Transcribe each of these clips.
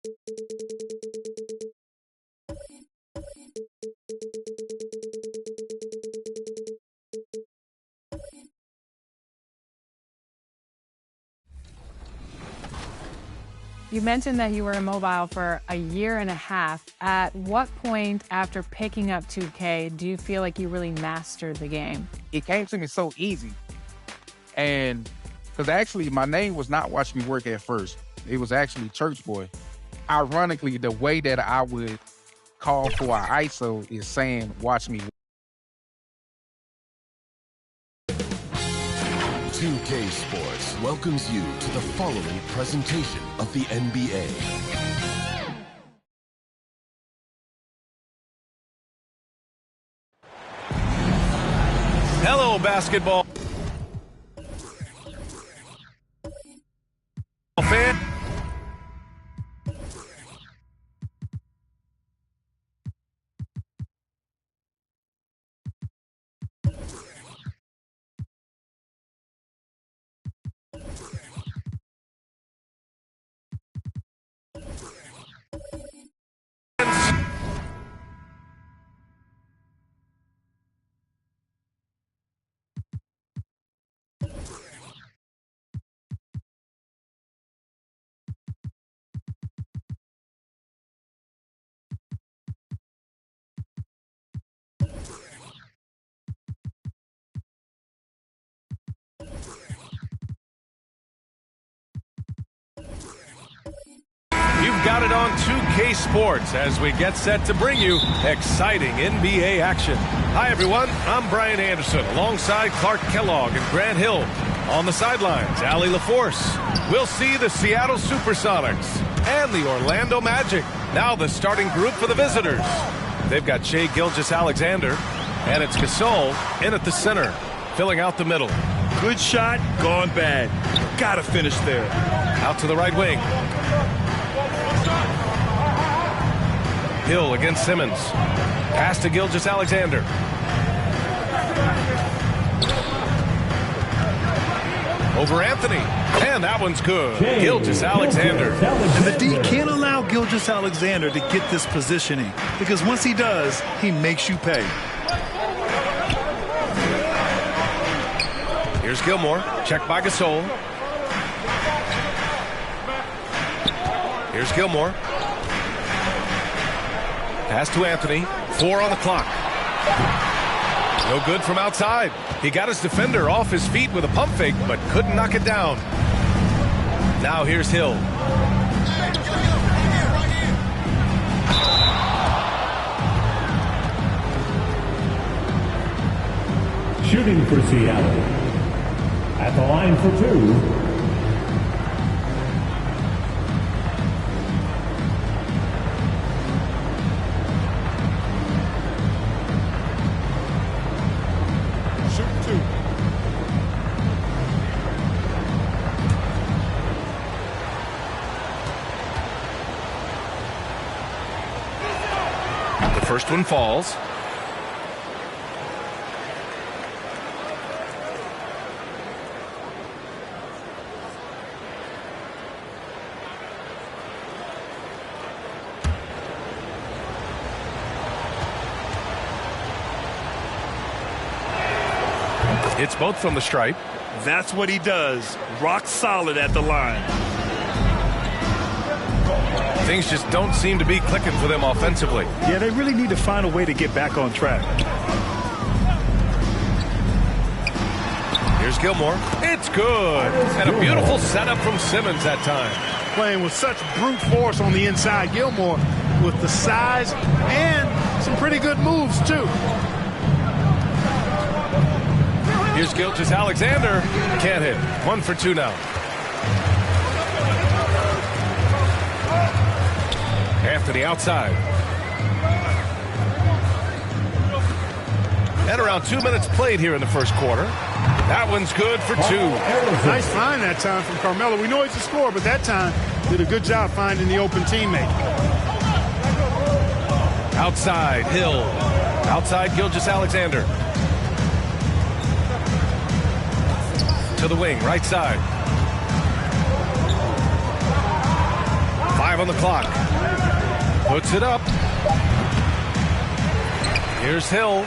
You mentioned that you were immobile for a year and a half. At what point after picking up 2K do you feel like you really mastered the game? It came to me so easy. And because actually my name was not Watch Me Work at first. It was actually Church Boy. Ironically, the way that I would call for an ISO is saying Watch Me. 2K Sports welcomes you to the following presentation of the NBA. Hello, basketball fan. You've got it on 2K Sports as we get set to bring you exciting NBA action. Hi, everyone. I'm Brian Anderson alongside Clark Kellogg and Grant Hill. On the sidelines, Allie LaForce. We'll see the Seattle Supersonics and the Orlando Magic. Now the starting group for the visitors. They've got Shai Gilgeous-Alexander, and it's Gasol in at the center, filling out the middle. Good shot, gone bad. Gotta finish there. Out to the right wing. Hill against Simmons. Pass to Gilgeous-Alexander. Over Anthony. And that one's good. Gilgeous-Alexander. And the D can't allow Gilgeous-Alexander to get this positioning, because once he does, he makes you pay. Here's Gilmore. Checked by Gasol. Here's Gilmore. Pass to Anthony. 4 on the clock. No good from outside. He got his defender off his feet with a pump fake, but couldn't knock it down. Now here's Hill. Shooting for Seattle. At the line for two. First one falls. It's both from the stripe. That's what he does. Rock solid at the line. Things just don't seem to be clicking for them offensively. Yeah, they really need to find a way to get back on track. Here's Gilmore. It's good. And a beautiful setup from Simmons that time. Playing with such brute force on the inside. Gilmore with the size and some pretty good moves, too. Here's Gilgeous-Alexander. Can't hit. 1 for 2 now. Anthony outside. And around 2 minutes played here in the first quarter. That one's good for 2. Nice find that time from Carmelo. We know he's a scorer, but that time did a good job finding the open teammate. Outside, Hill. Outside, Gilgeous-Alexander. To the wing, right side. 5 on the clock. Puts it up. Here's Hill.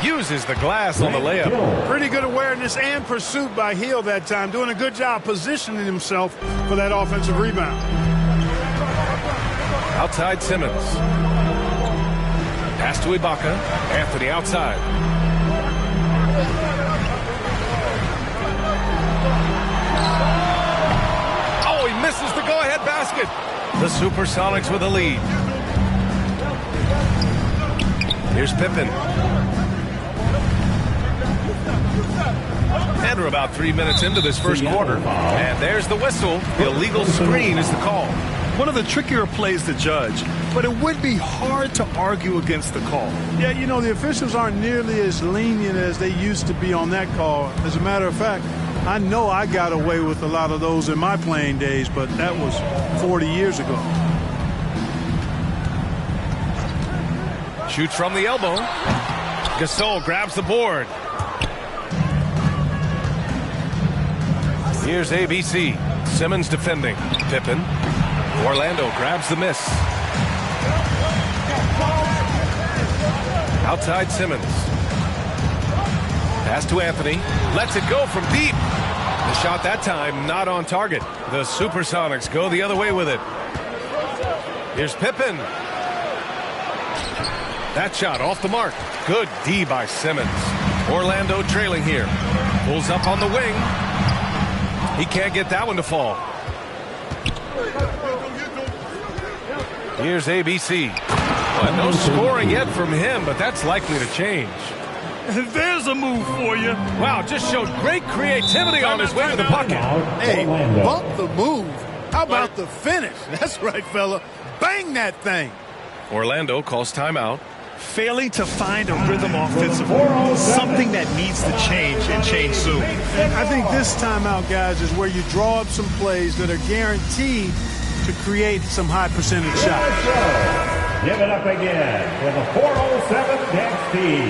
Uses the glass on the layup. Pretty good awareness and pursuit by Hill that time. Doing a good job positioning himself for that offensive rebound. Outside Simmons. Pass to Ibaka. Anthony outside. Oh, he misses the go-ahead basket. The Supersonics with a lead. Here's Pippen. And we're about 3 minutes into this first quarter. And there's the whistle. The illegal screen is the call. One of the trickier plays to judge, but it would be hard to argue against the call. Yeah, you know, the officials aren't nearly as lenient as they used to be on that call. As a matter of fact, I know I got away with a lot of those in my playing days, but that was 40 years ago. Shoots from the elbow. Gasol grabs the board. Here's ABC. Simmons defending. Pippen. Orlando grabs the miss. Outside Simmons. Pass to Anthony. Lets it go from deep. The shot that time not on target. The Supersonics go the other way with it. Here's Pippen. That shot off the mark. Good D by Simmons. Orlando trailing here. Pulls up on the wing. He can't get that one to fall. Here's ABC. Well, no scoring yet from him, but that's likely to change. There's a move for you. Wow, just showed great creativity on his way to the bucket. Hey, bump the move. How about the finish? That's right, fella. Bang that thing. Orlando calls timeout. Failing to find a rhythm offensively. Something that needs to change and change soon. I think this timeout, guys, is where you draw up some plays that are guaranteed to create some high percentage shots. Give it up again for the 407 next team.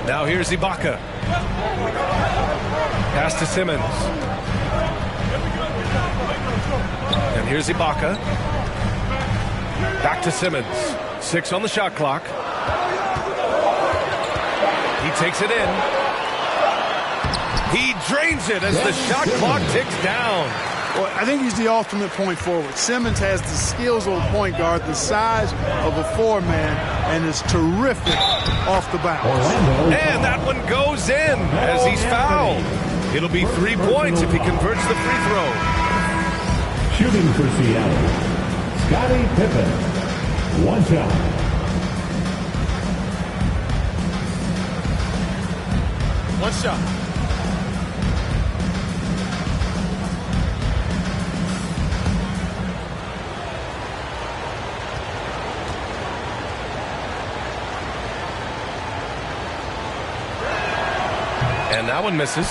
Now here's Ibaka. Pass to Simmons. And here's Ibaka. Back to Simmons. 6 on the shot clock. He takes it in. He drains it as the shot clock ticks down. Well, I think he's the ultimate point forward. Simmons has the skills of a point guard, the size of a four-man, and is terrific off the bounce. And that one goes in as he's fouled. It'll be 3 points if he converts the free throw. Shooting for Seattle, Scottie Pippen. One shot. One shot. And that one misses.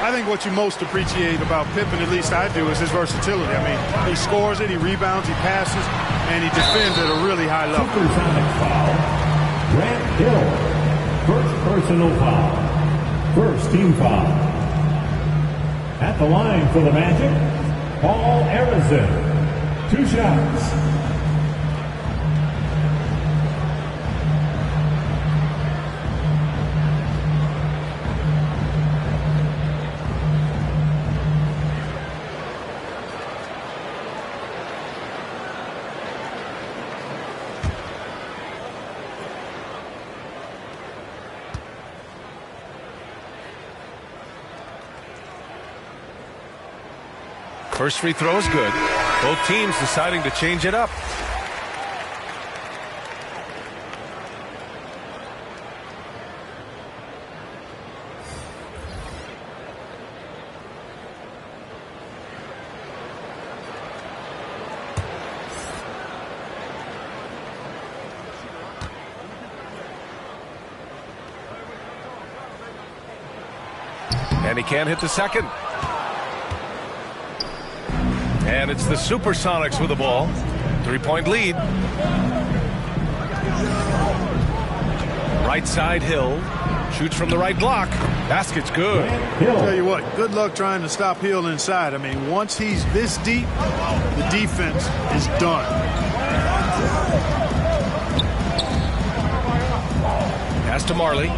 I think what you most appreciate about Pippen, at least I do, is his versatility. I mean, he scores it, he rebounds, he passes, and he defends at a really high level. Supersonic foul. Grant Hill. First personal foul. First team foul. At the line for the Magic, Paul Arizin. 2 shots. First free throw is good. Both teams deciding to change it up. And he can't hit the second. And it's the Supersonics with the ball. 3-point lead. Right side Hill. Shoots from the right block. Basket's good. Tell you what, good luck trying to stop Hill inside. I mean, once he's this deep, the defense is done. Pass to Marley.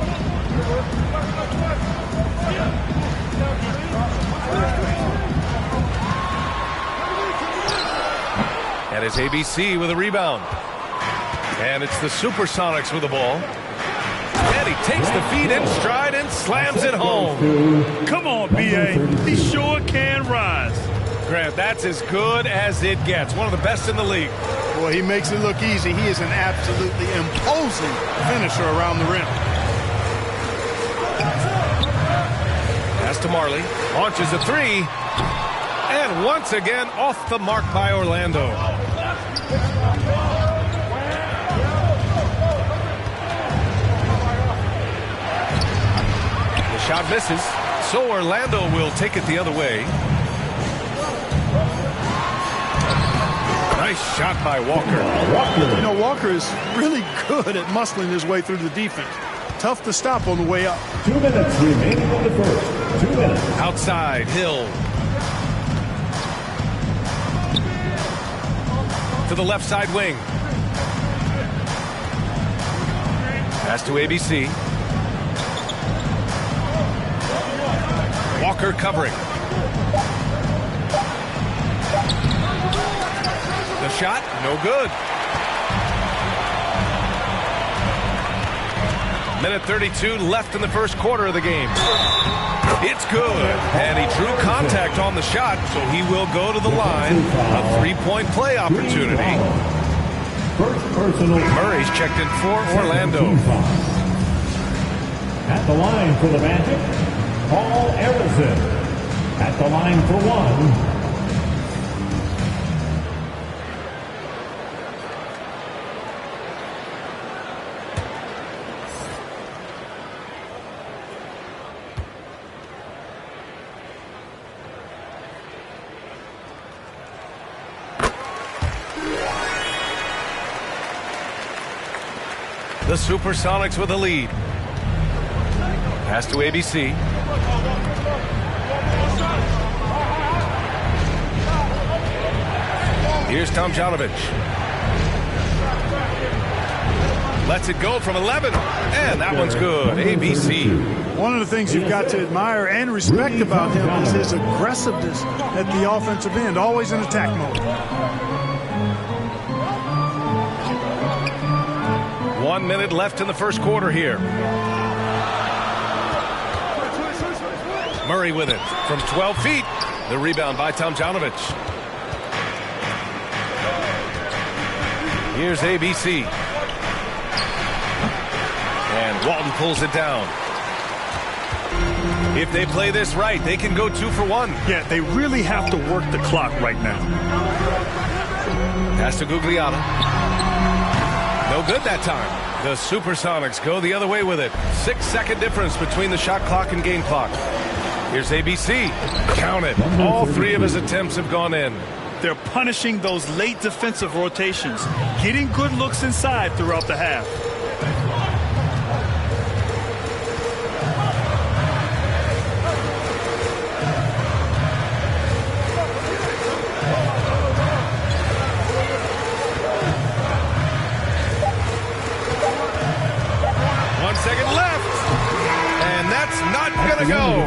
And it's ABC with a rebound. And it's the Supersonics with the ball. And he takes the feed in stride and slams it home. Come on, B.A. He sure can rise. Grant, that's as good as it gets. One of the best in the league. Boy, he makes it look easy. He is an absolutely imposing finisher around the rim. Pass to Marley. Launches a three. And once again, off the mark by Orlando. The shot misses, so Orlando will take it the other way. Nice shot by Walker. You know, Walker is really good at muscling his way through the defense. Tough to stop on the way up. 2 minutes remaining on the first. 2 minutes. Outside, Hill. To the left side wing. Pass to ABC. Walker covering. The shot, no good. Minute 32 left in the first quarter of the game. It's good. And he drew contact on the shot, so he will go to the line. A three-point play opportunity. Murray's checked in for Orlando. At the line for the Magic, Paul Arizin. At the line for one, the Supersonics with a lead. Pass to ABC. Here's Tomjanovich. Lets it go from 11. And that one's good. ABC. One of the things you've got to admire and respect about him is his aggressiveness at the offensive end, always in attack mode. 1 minute left in the first quarter here. Murray with it from 12 feet. The rebound by Tomjanovich. Here's ABC. And Walton pulls it down. If they play this right, they can go 2 for 1. Yeah, they really have to work the clock right now. Pass to Gugliotta. No good that time. The Supersonics go the other way with it. 6-second difference between the shot clock and game clock. Here's ABC. Count it. All 3 of his attempts have gone in. They're punishing those late defensive rotations, getting good looks inside throughout the half. Go.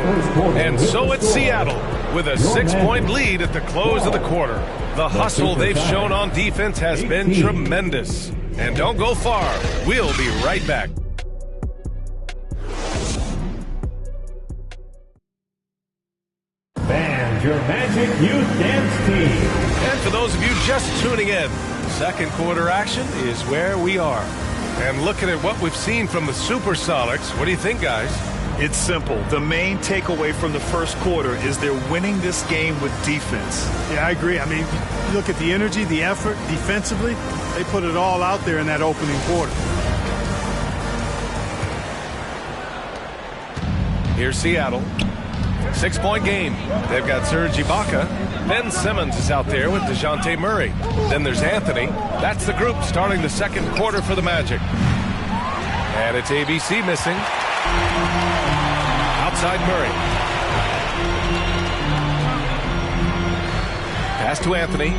And so it's Seattle with a 6-point lead at the close of the quarter. The hustle they've shown on defense has been tremendous. And don't go far. We'll be right back. And your Magic Youth Dance Team. And for those of you just tuning in, second quarter action is where we are. And looking at what we've seen from the Supersonics, what do you think, guys? It's simple. The main takeaway from the first quarter is they're winning this game with defense. Yeah, I agree. I mean, you look at the energy, the effort, defensively, they put it all out there in that opening quarter. Here's Seattle. 6-point game. They've got Serge Ibaka. Ben Simmons is out there with DeJounte Murray. Then there's Anthony. That's the group starting the second quarter for the Magic. And it's ABC missing. Outside Murray. Pass to Anthony.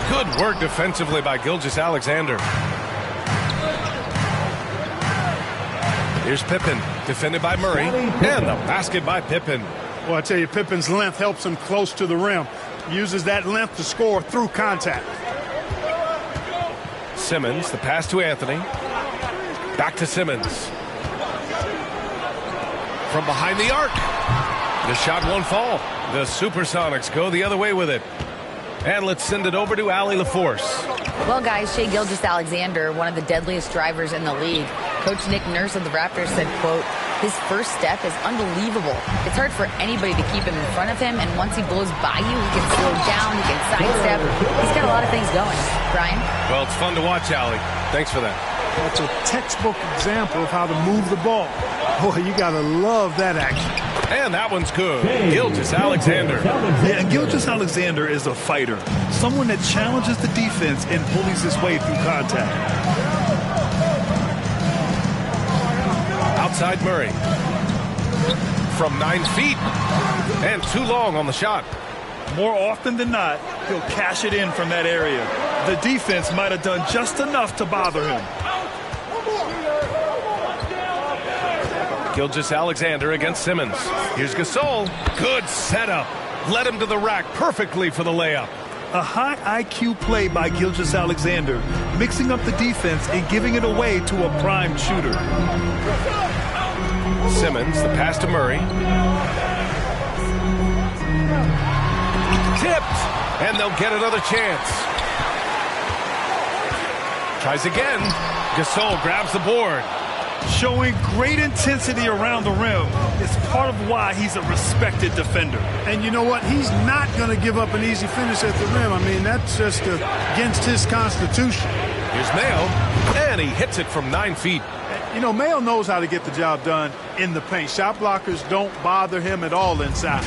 Good work defensively by Gilgeous-Alexander. Here's Pippen, defended by Murray, and the basket by Pippen. Well, I tell you, Pippen's length helps him close to the rim. Uses that length to score through contact. Simmons, the pass to Anthony. Back to Simmons. From behind the arc. The shot won't fall. The Supersonics go the other way with it. And let's send it over to Allie LaForce. Well, guys, Shai Gilgeous-Alexander, one of the deadliest drivers in the league. Coach Nick Nurse of the Raptors said, quote, his first step is unbelievable. It's hard for anybody to keep him in front of him, and once he blows by you, he can slow down, he can sidestep. He's got a lot of things going. Brian? Well, it's fun to watch, Allie. Thanks for that. That's a textbook example of how to move the ball. Boy, you got to love that action. And that one's good. Gilgeous-Alexander. Yeah, and Gilgeous-Alexander is a fighter. Someone that challenges the defense and bullies his way through contact. Outside Murray. From 9 feet. And too long on the shot. More often than not, he'll cash it in from that area. The defense might have done just enough to bother him. Gilgeous-Alexander against Simmons. Here's Gasol. Good setup. Led him to the rack perfectly for the layup. A high IQ play by Gilgeous-Alexander, mixing up the defense and giving it away to a prime shooter. Simmons, the pass to Murray. Tipped, and they'll get another chance. Tries again. Gasol grabs the board. Showing great intensity around the rim is part of why he's a respected defender. And you know what? He's not going to give up an easy finish at the rim. I mean, that's just against his constitution. Here's Mayo, and he hits it from 9 feet. You know, Mayo knows how to get the job done in the paint. Shot blockers don't bother him at all inside.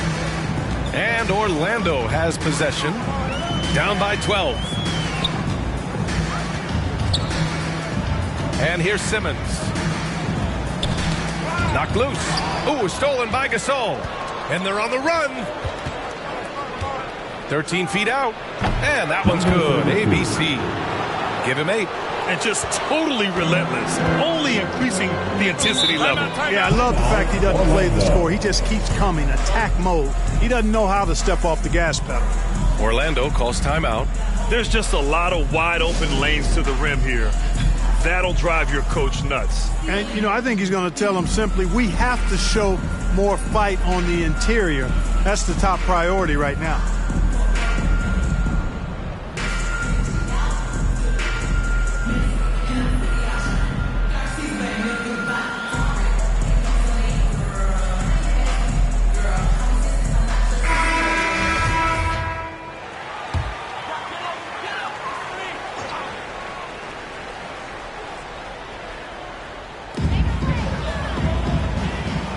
And Orlando has possession. Down by 12. And here's Simmons. Knocked loose. Ooh, stolen by Gasol. And they're on the run. 13 feet out. And that one's good. ABC. Give him 8. And just totally relentless, only increasing the intensity level. Yeah, I love the fact he doesn't play the score. He just keeps coming, attack mode. He doesn't know how to step off the gas pedal. Orlando calls timeout. There's just a lot of wide open lanes to the rim here. That'll drive your coach nuts. And, you know, I think he's going to tell him simply, we have to show more fight on the interior. That's the top priority right now.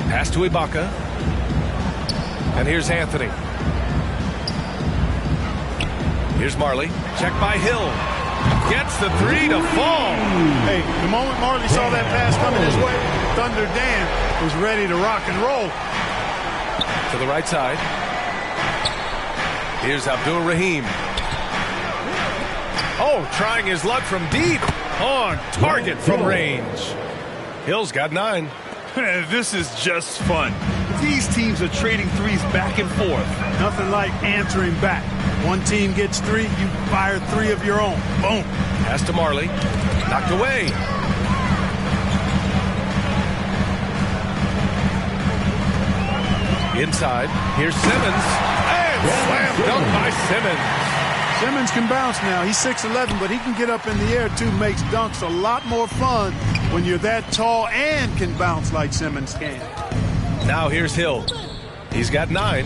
Pass to Ibaka. And here's Anthony. Here's Marley. Check by Hill. Gets the 3 to fall. Hey, the moment Marley saw that pass coming his way, Thunder Dan was ready to rock and roll. To the right side. Here's Abdul Rahim. Oh, trying his luck from deep. On target from range. Hill's got 9. This is just fun. These teams are trading threes back and forth. Nothing like answering back. One team gets 3, you fire 3 of your own. Boom. Pass to Marley. Knocked away. Inside. Here's Simmons. And slam dunk by Simmons. Simmons can bounce now. He's 6'11", but he can get up in the air too. Makes dunks a lot more fun when you're that tall and can bounce like Simmons can. Now here's Hill. He's got 9.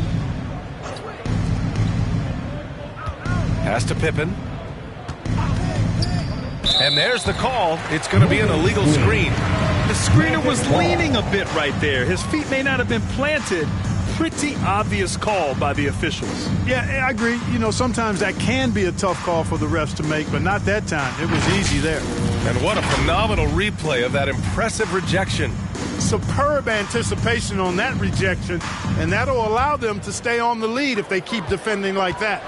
Pass to Pippen. And there's the call. It's going to be an illegal screen. The screener was leaning a bit right there. His feet may not have been planted, pretty obvious call by the officials. Yeah, I agree. You know, sometimes that can be a tough call for the refs to make, but not that time. It was easy there. And what a phenomenal replay of that impressive rejection. Superb anticipation on that rejection, and that'll allow them to stay on the lead if they keep defending like that.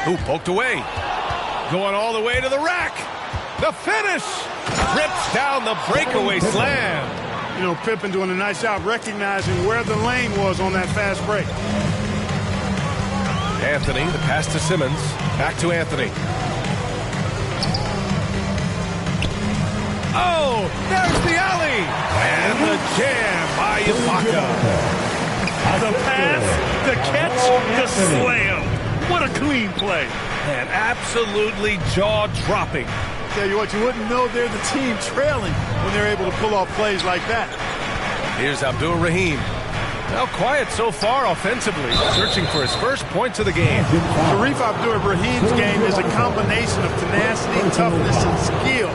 Ooh, poked away. Going all the way to the rack. The finish. Rips down the breakaway slam. You know, Pippen doing a nice job recognizing where the lane was on that fast break. Anthony, the pass to Simmons. Back to Anthony. Oh, there's the alley. And the jam by Ibaka. The pass, the catch, the slam. What a clean play. And absolutely jaw-dropping. Tell you what, you wouldn't know they're the team trailing when they're able to pull off plays like that. Here's Abdur-Rahim. Now quiet so far offensively, searching for his first points of the game. Sharif Abdur-Rahim's game is a combination of tenacity, toughness, and skill.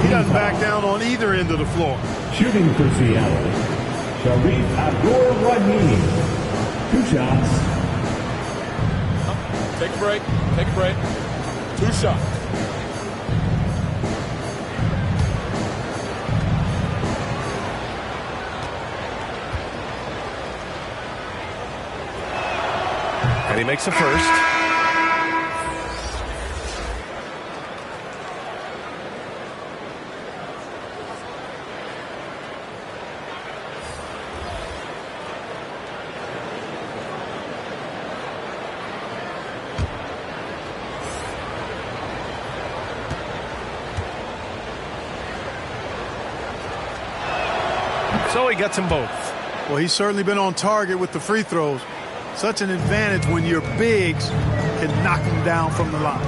He doesn't back down on either end of the floor. Shooting for Seattle, Sharif Abdur-Rahim. 2 shots. Take a break. Take a break. 2 shots. And he makes the first. So he gets them both. Well, he's certainly been on target with the free throws. Such an advantage when your bigs can knock him down from the line.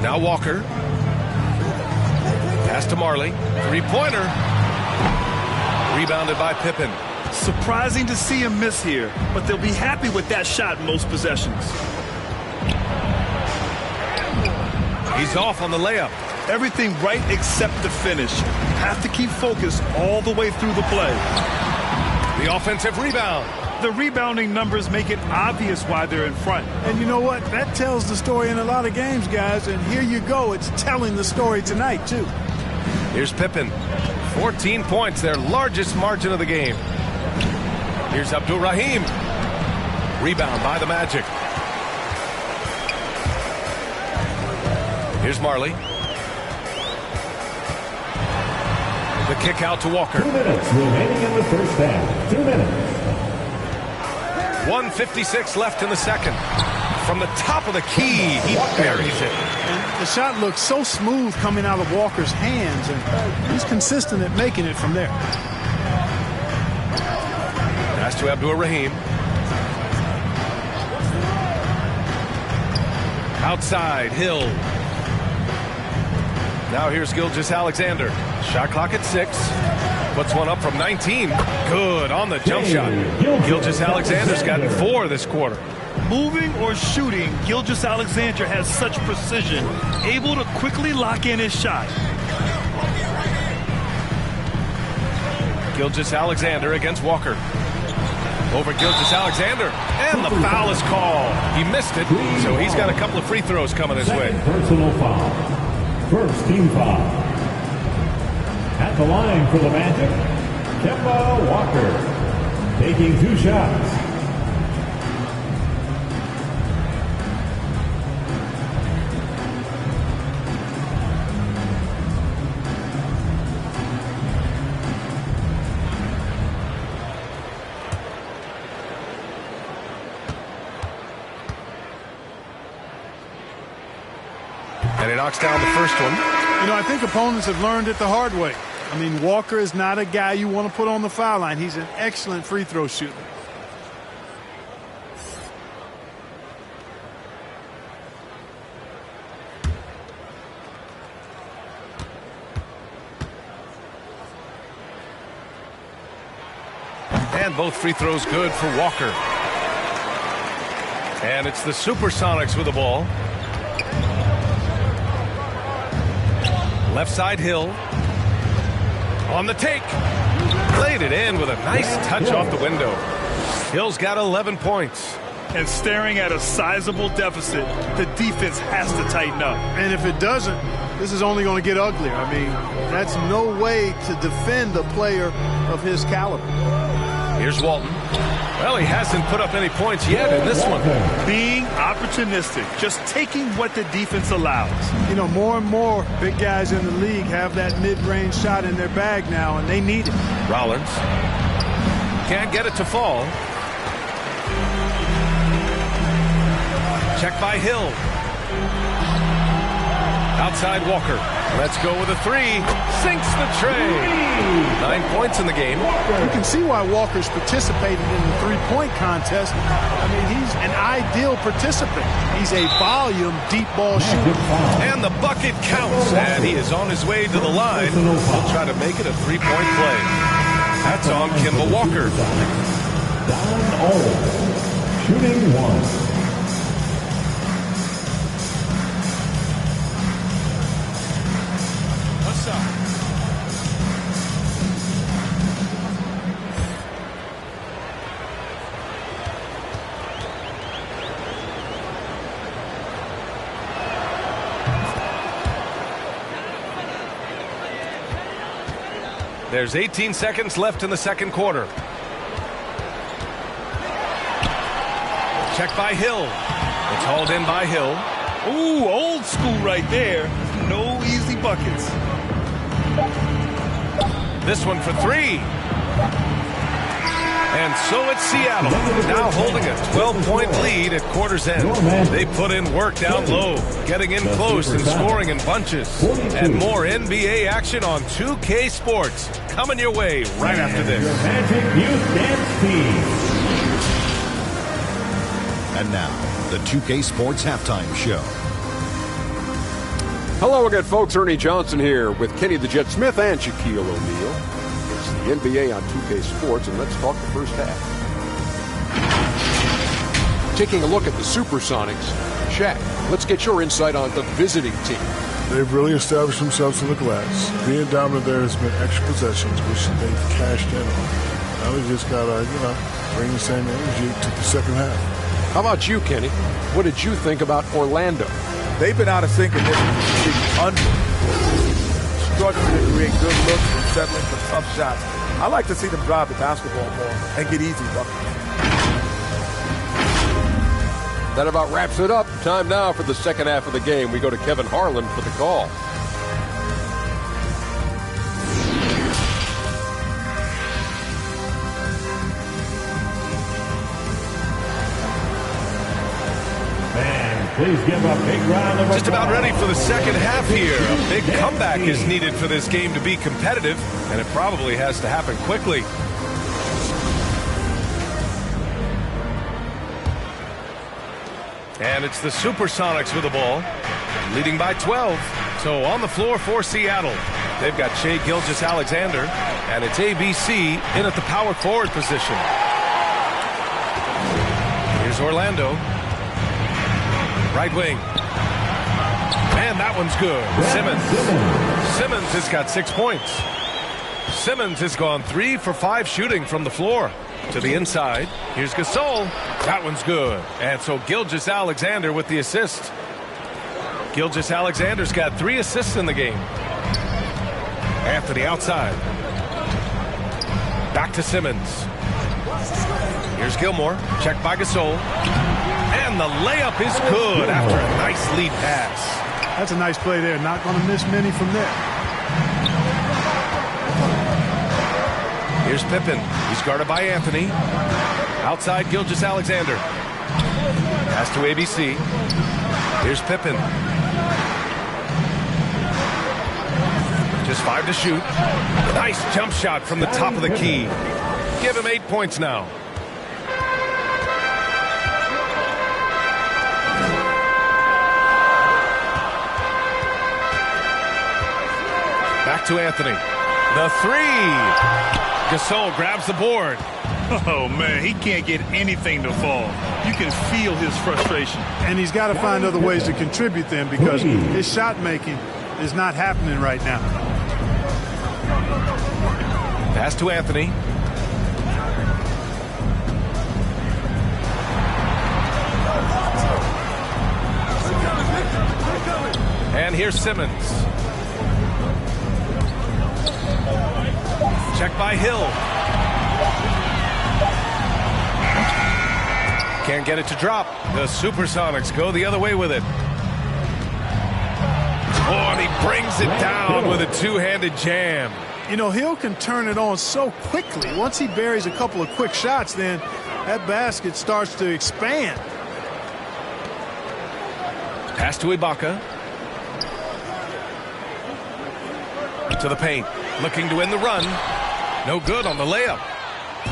Now Walker. Pass to Marley. Three-pointer. Rebounded by Pippen. Surprising to see him miss here, but they'll be happy with that shot most possessions. He's off on the layup. Everything right except the finish. Have to keep focused all the way through the play. The offensive rebound. The rebounding numbers make it obvious why they're in front. And you know what? That tells the story in a lot of games, guys. And here you go. It's telling the story tonight, too. Here's Pippen. 14 points, their largest margin of the game. Here's Abdur-Rahim. Rebound by the Magic. Here's Marley. The kick out to Walker. 2 minutes remaining in the first half. 2 minutes. 1:56 left in the second. From the top of the key, he buries it. And the shot looks so smooth coming out of Walker's hands, and he's consistent at making it from there. Pass to Abdur-Rahim. Outside, Hill. Now here's Gilgeous-Alexander. Shot clock at 6. Puts one up from 19. Good on the jump shot. Gilgeous-Alexander's gotten 4 this quarter. Moving or shooting, Gilgeous-Alexander has such precision, able to quickly lock in his shot. Gilgeous-Alexander against Walker. Over Gilgeous-Alexander. And the foul is called. He missed it, so he's got a couple of free throws coming his way. Personal foul. First team foul. At the line for the Magic, Kemba Walker. Taking 2 shots. And he knocks down the first one. You know, I think opponents have learned it the hard way. I mean, Walker is not a guy you want to put on the foul line. He's an excellent free throw shooter. And both free throws good for Walker. And it's the Supersonics with the ball. Left side, Hill. On the take. Played it in with a nice touch off the window. Hill's got 11 points. And staring at a sizable deficit, the defense has to tighten up. And if it doesn't, this is only going to get uglier. I mean, that's no way to defend a player of his caliber. Here's Walton. Well, he hasn't put up any points yet in this one. Being opportunistic, just taking what the defense allows. You know, more and more big guys in the league have that mid-range shot in their bag now, and they need it. Rollins can't get it to fall. Check by Hill. Outside Walker. Let's go with a three. Sinks the tray. 9 points in the game. You can see why Walker's participated in the three-point contest. I mean, he's an ideal participant. He's a volume deep ball shooter. And the bucket counts. And he is on his way to the line. He'll try to make it a three-point play. That's on Kemba Walker. Don shooting one. There's 18 seconds left in the second quarter. Check by Hill. It's hauled in by Hill. Ooh, old school right there. No easy buckets. This one for three. And so it's Seattle, now holding a 12-point lead at quarter's end. They put in work down low, getting in close and scoring in bunches. And more NBA action on 2K Sports coming your way right after this. Magic Youth Dance Team. And now, the 2K Sports Halftime Show. Hello again, folks. Ernie Johnson here with Kenny the Jet Smith and Shaquille O'Neal. It's the NBA on 2K Sports, and let's talk the first half. Taking a look at the Supersonics. Shaq, let's get your insight on the visiting team. They've really established themselves in the glass. Being dominant there has been extra possessions, which they've cashed in on. Now they just got to, bring the same energy to the second half. How about you, Kenny? What did you think about Orlando? They've been out of sync in this struggling to create good looks and settling for tough shots. I like to see them drive the basketball more and get easy buckets. That about wraps it up. Time now for the second half of the game. We go to Kevin Harlan for the call. Please give a big round of applause. Just about ready for the second half here. A big comeback is needed for this game to be competitive, and it probably has to happen quickly. And it's the Supersonics with the ball, leading by 12. So on the floor for Seattle, they've got Shai Gilgeous-Alexander, and it's ABC in at the power forward position. Here's Orlando. Right wing. And that one's good. Simmons has got 6 points. Simmons has gone 3 for 5 shooting from the floor. To the inside. Here's Gasol. That one's good. And so Gilgeous-Alexander with the assist. Gilgeous-Alexander's got 3 assists in the game. Anthony outside. Back to Simmons. Here's Gilmore. Checked by Gasol. And the layup is good after a nice lead pass. That's a nice play there. Not going to miss many from there. Here's Pippen. He's guarded by Anthony. Outside Gilgeous-Alexander. Pass to ABC. Here's Pippen. Just 5 to shoot. Nice jump shot from the top of the key. Give him 8 points now. Back to Anthony. The three. Gasol grabs the board. Oh, man, he can't get anything to fall. You can feel his frustration. And he's got to find other ways to contribute then because his shot making is not happening right now. Pass to Anthony. And here's Simmons. Check by Hill. Can't get it to drop. The Supersonics go the other way with it. Oh, and he brings it down with a two-handed jam. You know, Hill can turn it on so quickly. Once he buries a couple of quick shots, then that basket starts to expand. Pass to Ibaka. To the paint. Looking to win the run. No good on the layup.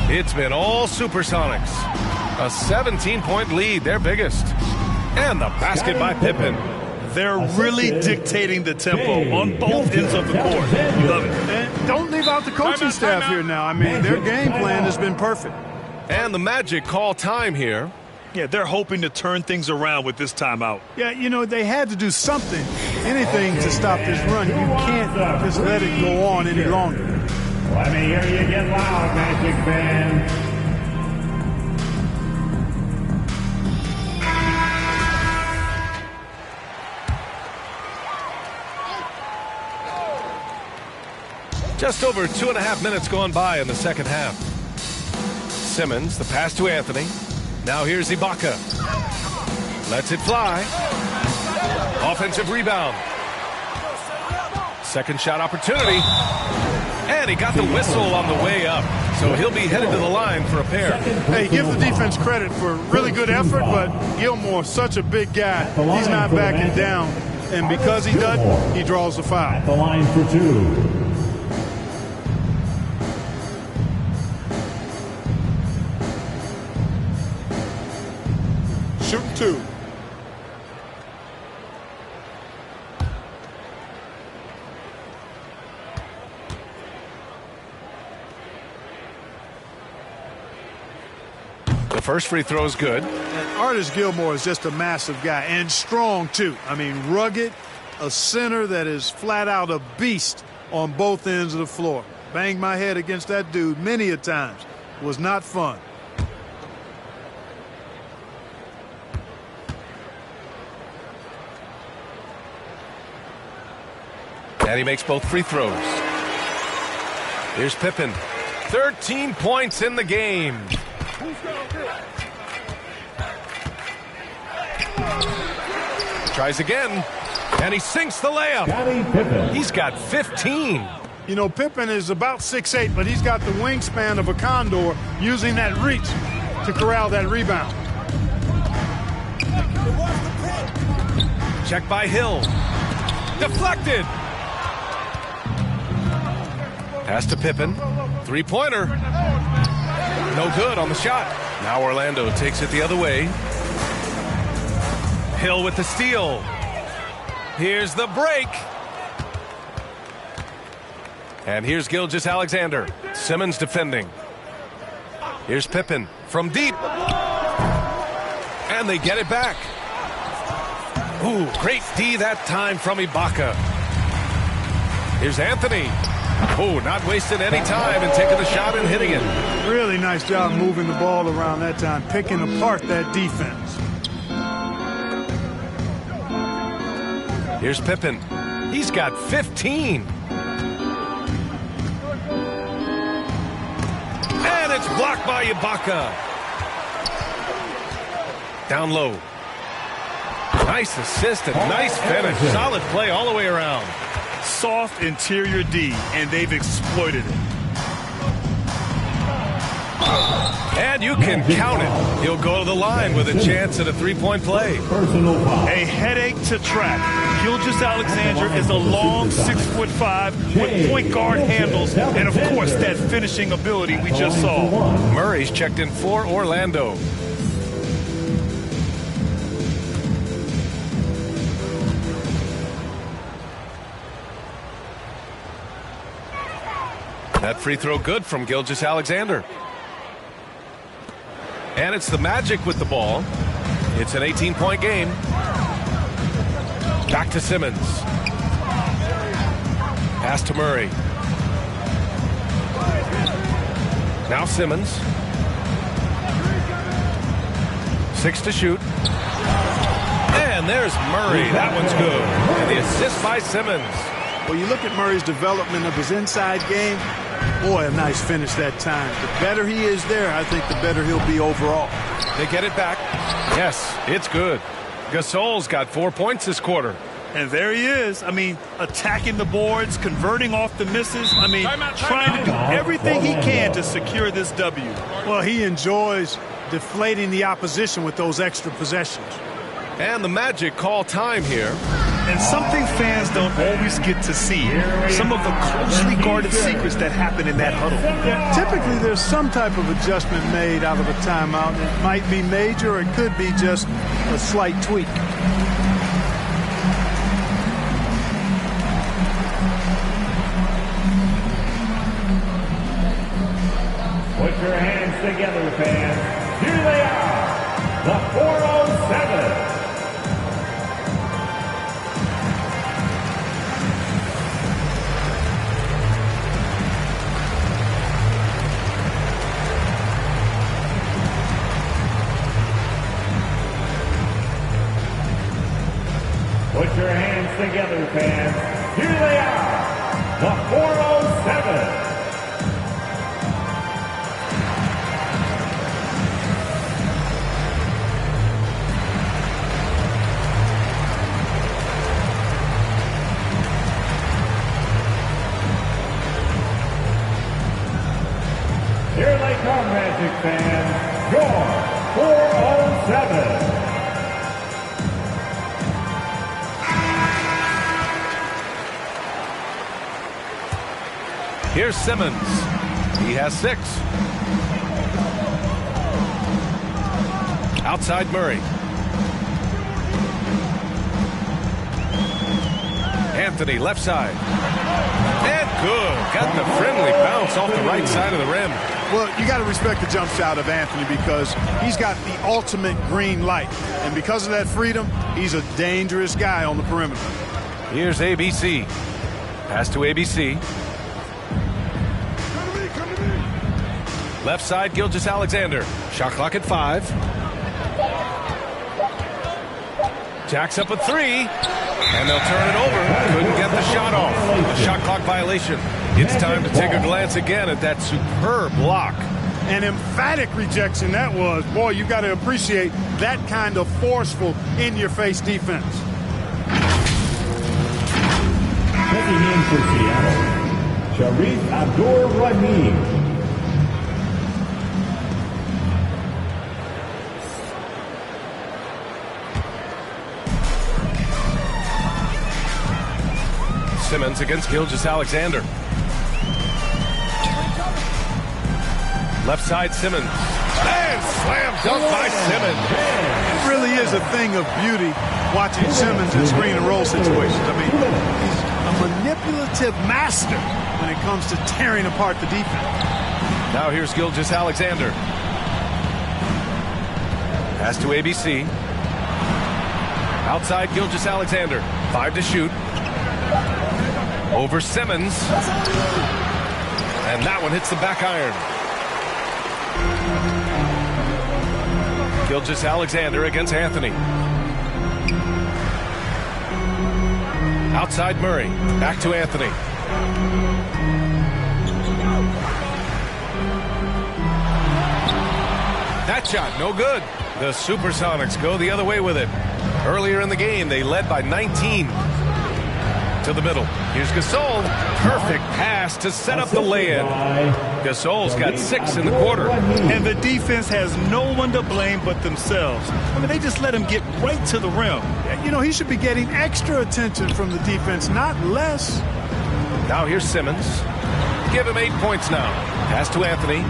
It's been all Supersonics. A 17-point lead, their biggest. And the basket by Pippen. They're really dictating the tempo on both ends of the court. Love it. And don't leave out the coaching staff here now. I mean, their game plan has been perfect. And the Magic call time here. Yeah, they're hoping to turn things around with this timeout. Yeah, you know, they had to do something, anything to stop this run. You can't just let it go on any longer. Let me hear you get loud, Magic fans. Just over 2.5 minutes gone by in the second half. Simmons, the pass to Anthony. Now here's Ibaka. Lets it fly. Offensive rebound. Second shot opportunity. And he got the whistle on the way up. So he'll be headed to the line for a pair. Hey, give the defense credit for really good effort, but Gilmore, such a big guy, he's not backing down. And because he doesn't, he draws the foul. At the line for two. Shooting two. The first free throw is good. And Artis Gilmore is just a massive guy and strong, too. I mean, rugged, a center that is flat out a beast on both ends of the floor. Banged my head against that dude many a times. It was not fun. And he makes both free throws. Here's Pippen. 13 points in the game. Tries again. And he sinks the layup. He's got 15. You know, Pippen is about 6'8", but he's got the wingspan of a condor, using that reach to corral that rebound. Check by Hill. Deflected. Pass to Pippen. Three-pointer. No good on the shot. Now Orlando takes it the other way. Hill with the steal. Here's the break. And here's Gilgeous-Alexander. Simmons defending. Here's Pippen from deep. And they get it back. Ooh, great D that time from Ibaka. Here's Anthony. Oh, not wasting any time and taking the shot and hitting it. Really nice job moving the ball around that time, picking apart that defense. Here's Pippen. He's got 15. And it's blocked by Ibaka. Down low. Nice assist and nice finish. Solid play all the way around. Soft interior D, and they've exploited it. And you can count it. He'll go to the line with a chance at a three-point play. A headache to track. Gilgeous-Alexander is a long 6'5" with point guard handles, and of course that finishing ability we just saw. Murray's checked in for Orlando. That free throw good from Gilgeous-Alexander. And it's the Magic with the ball. It's an 18-point game. Back to Simmons. Pass to Murray. Now Simmons. 6 to shoot. And there's Murray. That one's good. And the assist by Simmons. Well, you look at Murray's development of his inside game. Boy, a nice finish that time. The better he is there, I think the better he'll be overall. They get it back. Yes, it's good. Gasol's got 4 points this quarter. And there he is. I mean, attacking the boards, converting off the misses. I mean, trying to do everything he can to secure this W. Well, he enjoys deflating the opposition with those extra possessions. And the Magic call time here. And something fans don't always get to see. Some of the closely guarded secrets that happen in that huddle. Typically, there's some type of adjustment made out of a timeout. It might be major, or it could be just a slight tweak. Put your hands together, fans. Here they are, the 407. Put your hands together, fans. Here they are, the 407. Here they come, Magic fans. Your 407. Here's Simmons. He has 6. Outside Murray. Anthony, left side. And good. Got the friendly bounce off the right side of the rim. Well, you got to respect the jump shot of Anthony because he's got the ultimate green light. And because of that freedom, he's a dangerous guy on the perimeter. Here's ABC. Pass to ABC. Left side, Gilgeous-Alexander. Shot clock at 5. Jacks up a 3. And they'll turn it over. Couldn't get the shot off. A shot clock violation. It's time to take a glance again at that superb block. An emphatic rejection that was. Boy, you got to appreciate that kind of forceful, in-your-face defense. Checking in for Seattle, Sharif Abdur-Rahim. Simmons against Gilgeous-Alexander. Left side, Simmons. And slam dunk by Simmons. It really is a thing of beauty watching Simmons in screen and roll situations. I mean, he's a manipulative master when it comes to tearing apart the defense. Now here's Gilgeous-Alexander. Pass to ABC. Outside Gilgeous-Alexander. 5 to shoot. Over Simmons. And that one hits the back iron. Gilgeous-Alexander against Anthony. Outside Murray. Back to Anthony. That shot, no good. The Supersonics go the other way with it. Earlier in the game, they led by 19. To the middle. Here's Gasol. Perfect pass to set up the lay-in. Gasol's got 6 in the quarter. And the defense has no one to blame but themselves. I mean, they just let him get right to the rim. You know, he should be getting extra attention from the defense, not less. Now here's Simmons. Give him 8 points now. Pass to Anthony.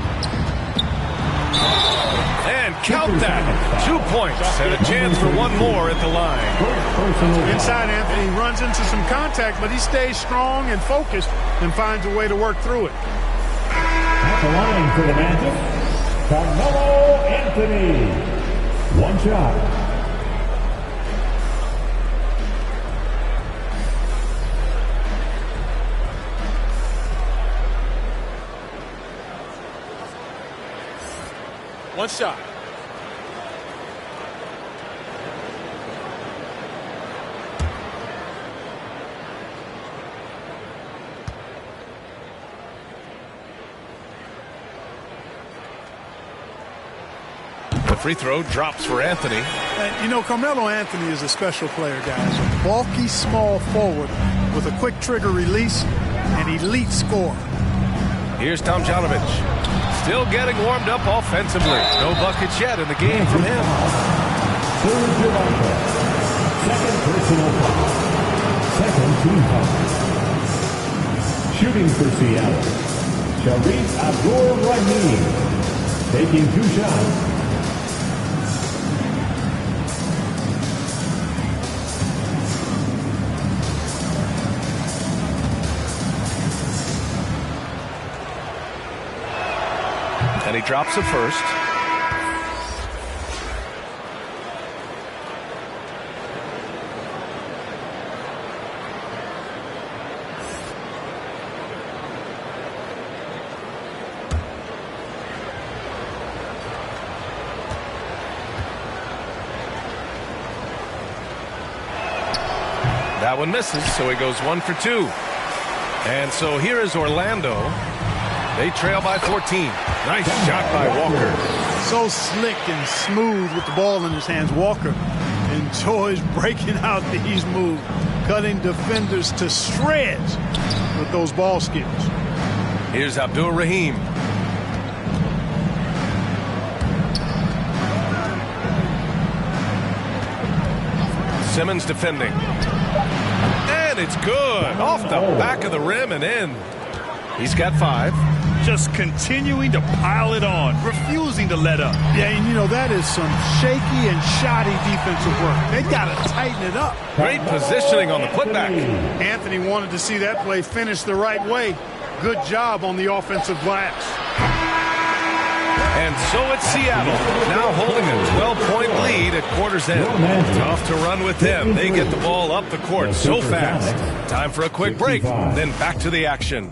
And count that. 2 points and a chance for one more at the line. Inside, Anthony runs into some contact, but he stays strong and focused and finds a way to work through it. At the line for the Magic, Carmelo Anthony. 1 shot. One shot. The free throw drops for Anthony. And, you know, Carmelo Anthony is a special player, guys. A bulky, small forward with a quick trigger release and elite score. Here's Tomjanovich. Still getting warmed up offensively. No buckets yet in the game from him. Second personal foul. Second team foul. Shooting for Seattle, Shareef Abdur-Rahim. Taking 2 shots. And he drops it first. That one misses, so he goes 1 for 2. And so here is Orlando. They trail by 14. Nice shot by Walker. So slick and smooth with the ball in his hands. Walker enjoys breaking out these moves, cutting defenders to shreds with those ball skills. Here's Abdur-Rahim. Simmons defending. And it's good. Off the back of the rim and in. He's got 5. Just continuing to pile it on, refusing to let up. Yeah, and you know, that is some shaky and shoddy defensive work. They got to tighten it up. Great positioning on the putback. Anthony wanted to see that play finish the right way. Good job on the offensive glass. And so it's Seattle, now holding a 12-point lead at quarter's end. Tough to run with them. They get the ball up the court so fast. Time for a quick break, then back to the action.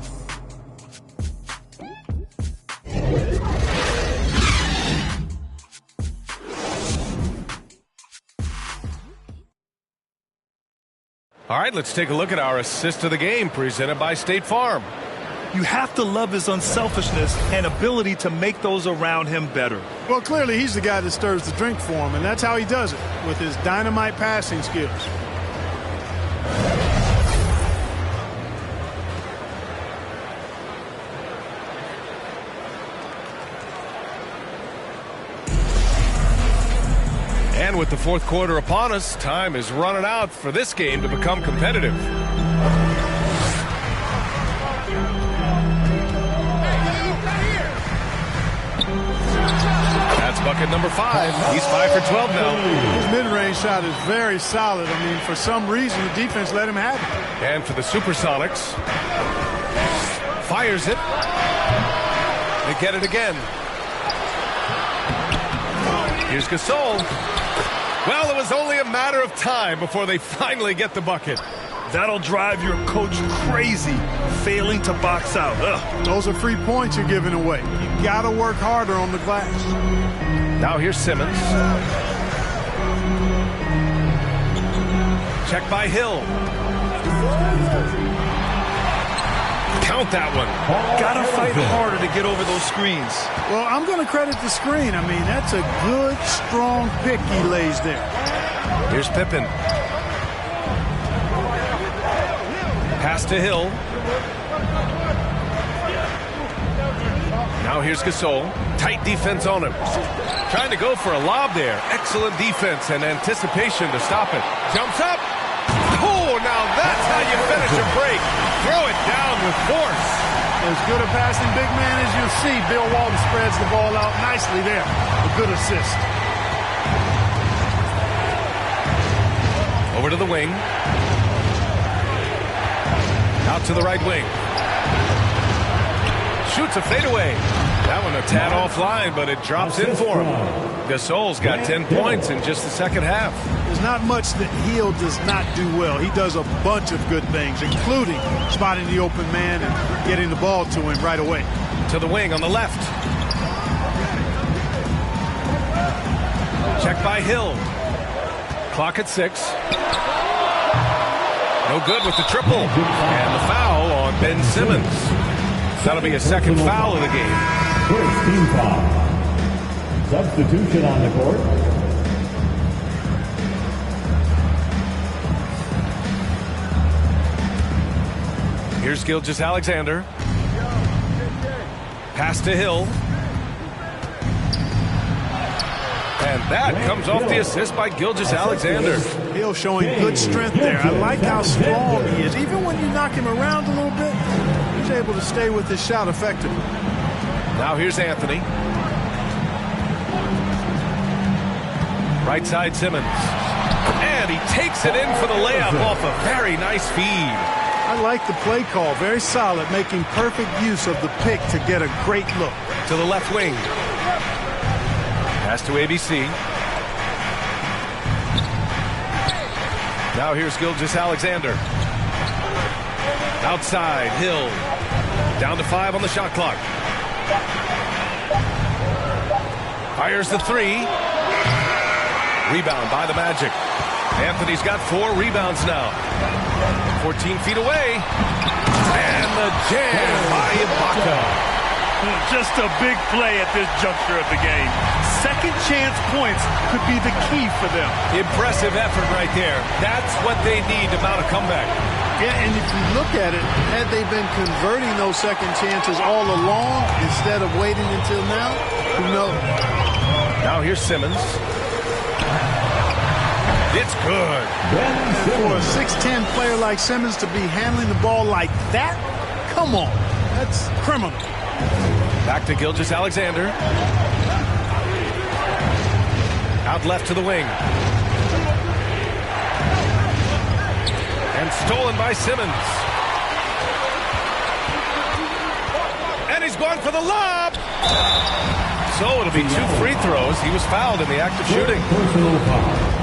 All right, let's take a look at our assist of the game presented by State Farm. You have to love his unselfishness and ability to make those around him better. Well, clearly he's the guy that stirs the drink for him, and that's how he does it, with his dynamite passing skills. And with the fourth quarter upon us, time is running out for this game to become competitive. That's bucket number 5. He's 5 for 12 now. His mid-range shot is very solid. I mean, for some reason, the defense let him have it. And for the Supersonics, fires it. They get it again. Here's Gasol. Well, it was only a matter of time before they finally get the bucket. That'll drive your coach crazy, failing to box out. Ugh. Those are free points you're giving away. You got to work harder on the glass. Now here's Simmons. Check by Hill. Count that one. Gotta fight harder to get over those screens. Well, I'm going to credit the screen. I mean, that's a good, strong pick he lays there. Here's Pippen. Pass to Hill. Now here's Gasol. Tight defense on him. Trying to go for a lob there. Excellent defense and anticipation to stop it. Jumps up. Oh, now that's how you finish a break. Throw it down with force. As good a passing big man as you'll see. Bill Walton spreads the ball out nicely there. A good assist. Over to the wing. Out to the right wing. Shoots a fadeaway. That one a tad offline, but it drops in for him. Gasol's got 10 points in just the second half. There's not much that Hill does not do well. He does a bunch of good things, including spotting the open man and getting the ball to him right away. To the wing on the left. Check by Hill. Clock at 6. No good with the triple. And the foul on Ben Simmons. That'll be a second foul of the game. First team foul. Substitution on the court. Here's Gilgeous-Alexander. Pass to Hill. And that comes off the assist by Gilgeous-Alexander. Hill showing good strength there. I like how strong he is. Even when you knock him around a little bit, he's able to stay with his shot effectively. Now here's Anthony. Right side Simmons. And he takes it in for the layup off a very nice feed. I like the play call. Very solid, making perfect use of the pick to get a great look. To the left wing. Pass to ABC. Now here's Gilgeous-Alexander. Outside, Hill. Down to 5 on the shot clock. Fires the 3. Rebound by the Magic. Anthony's got 4 rebounds now. 14 feet away. And the jam by Ibaka. Just a big play at this juncture of the game. Second chance points could be the key for them. Impressive effort right there. That's what they need to mount a comeback. Yeah, and if you look at it, had they been converting those second chances all along instead of waiting until now, who knows? Now here's Simmons. It's good. For a 6'10 player like Simmons to be handling the ball like that, come on. That's criminal. Back to Gilgeous-Alexander. Out left to the wing. And stolen by Simmons. And he's going for the lob. So it'll be 2 free throws. He was fouled in the act of shooting.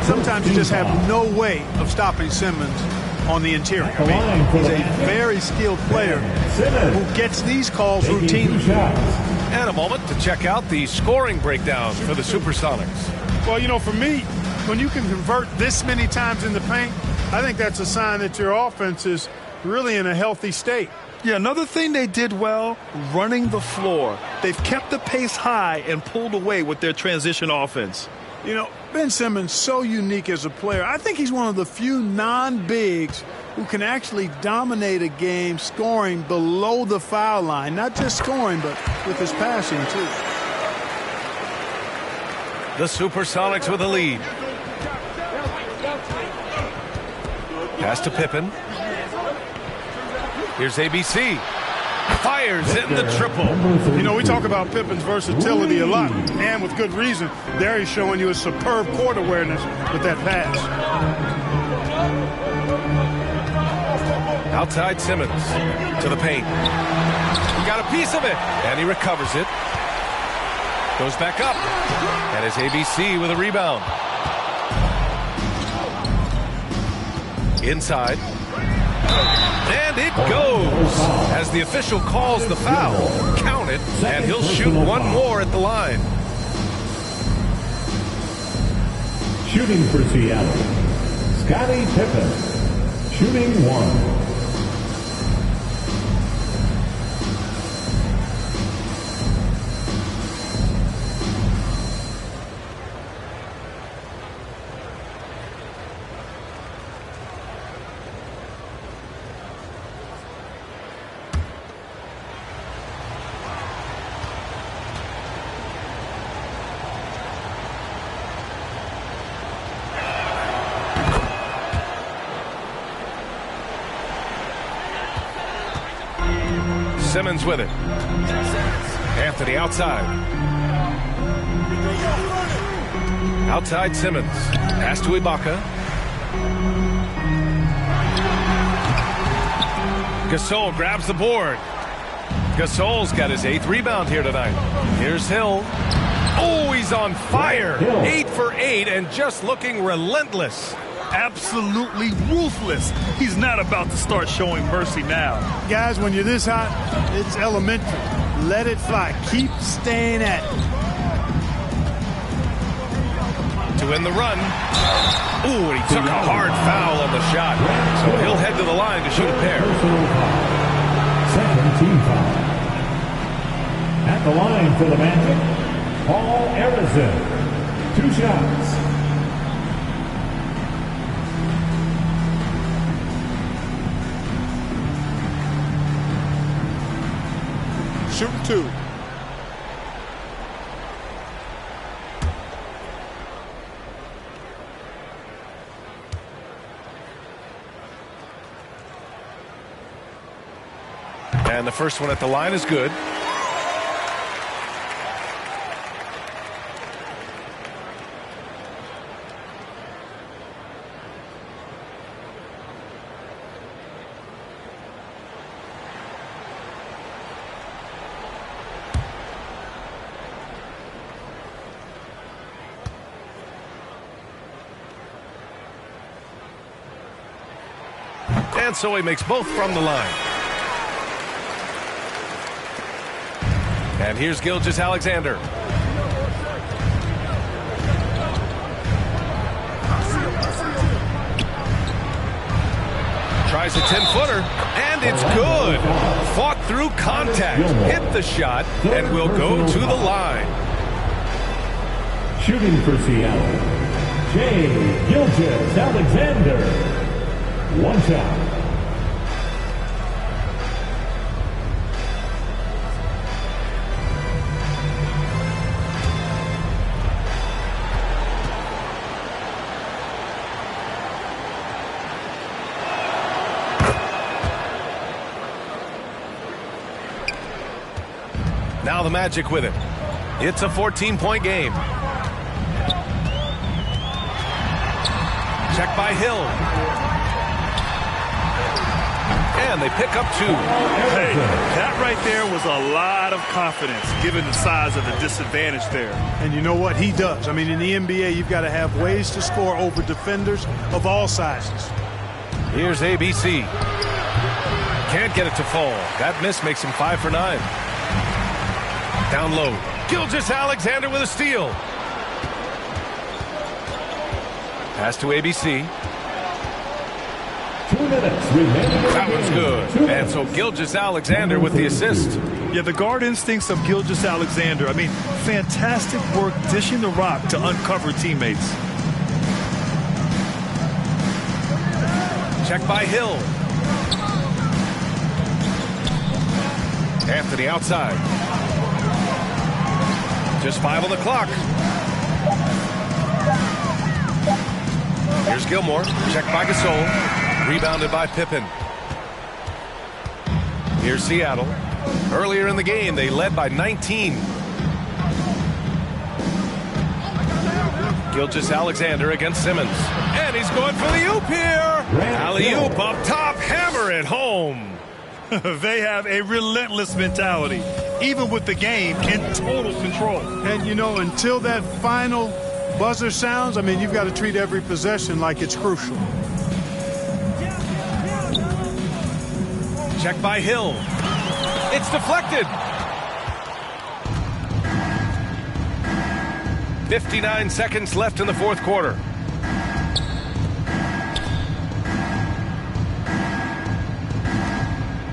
Sometimes you just have no way of stopping Simmons on the interior. I mean, he's a very skilled player who gets these calls routinely. And a moment to check out the scoring breakdown for the Supersonics. Well, you know, for me, when you can convert this many times in the paint, I think that's a sign that your offense is really in a healthy state. Yeah, another thing they did well, running the floor. They've kept the pace high and pulled away with their transition offense. You know, Ben Simmons, so unique as a player. I think he's one of the few non-bigs who can actually dominate a game scoring below the foul line. Not just scoring, but with his passing, too. The Supersonics with a lead. Pass to Pippen. Here's ABC. Fires in the triple. You know, we talk about Pippen's versatility a lot, and with good reason. There he's showing you a superb court awareness with that pass. Outside Simmons to the paint. He got a piece of it, and he recovers it. Goes back up, and it's ABC with a rebound. Inside. And it goes as the official calls the foul. Count it, and he'll shoot one more at the line. Shooting for Seattle, Scottie Pippen. Shooting 1. Simmons with it. Anthony outside. Outside Simmons. Pass to Ibaka. Gasol grabs the board. Gasol's got his 8th rebound here tonight. Here's Hill. Oh, he's on fire. 8 for 8 and just looking relentless. Absolutely ruthless. He's not about to start showing mercy now. Guys, when you're this hot, it's elementary. Let it fly. Keep staying at it. to win the run. Ooh, and he took a hard foul on the shot. So he'll head to the line to shoot a pair. Second team foul. At the line for the Magic, Paul Arizin. 2 shots. Shooting 2. And the first one at the line is good. And so he makes both from the line. And here's Gilgeous-Alexander. Tries a 10-footer, and it's good. Fought through contact, hit the shot, and will go to the line. Shooting for Seattle, Shai Gilgeous-Alexander. 1 shot. Now the Magic with it. It's a 14-point game. Check by Hill. And they pick up 2. Hey, that right there was a lot of confidence given the size of the disadvantage there. And you know what? He does. I mean, in the NBA, you've got to have ways to score over defenders of all sizes. Here's ABC. Can't get it to fall. That miss makes him 5 for 9. Down low. Gilgeous-Alexander with a steal. Pass to ABC. 2 minutes remaining. That one's good. And so Gilgeous-Alexander with the assist. Yeah, the guard instincts of Gilgeous-Alexander. I mean, fantastic work dishing the rock to uncover teammates. Check by Hill. Anthony outside. Just 5 on the clock. Here's Gilmore. Check by Gasol. Rebounded by Pippen. Here's Seattle. Earlier in the game, they led by 19. Gilgeous-Alexander against Simmons. And he's going for the oop here. Alley-oop up top. Hammer it home. They have a relentless mentality, even with the game in total control. And, you know, until that final buzzer sounds, I mean, you've got to treat every possession like it's crucial. Check by Hill. It's deflected. 59 seconds left in the fourth quarter.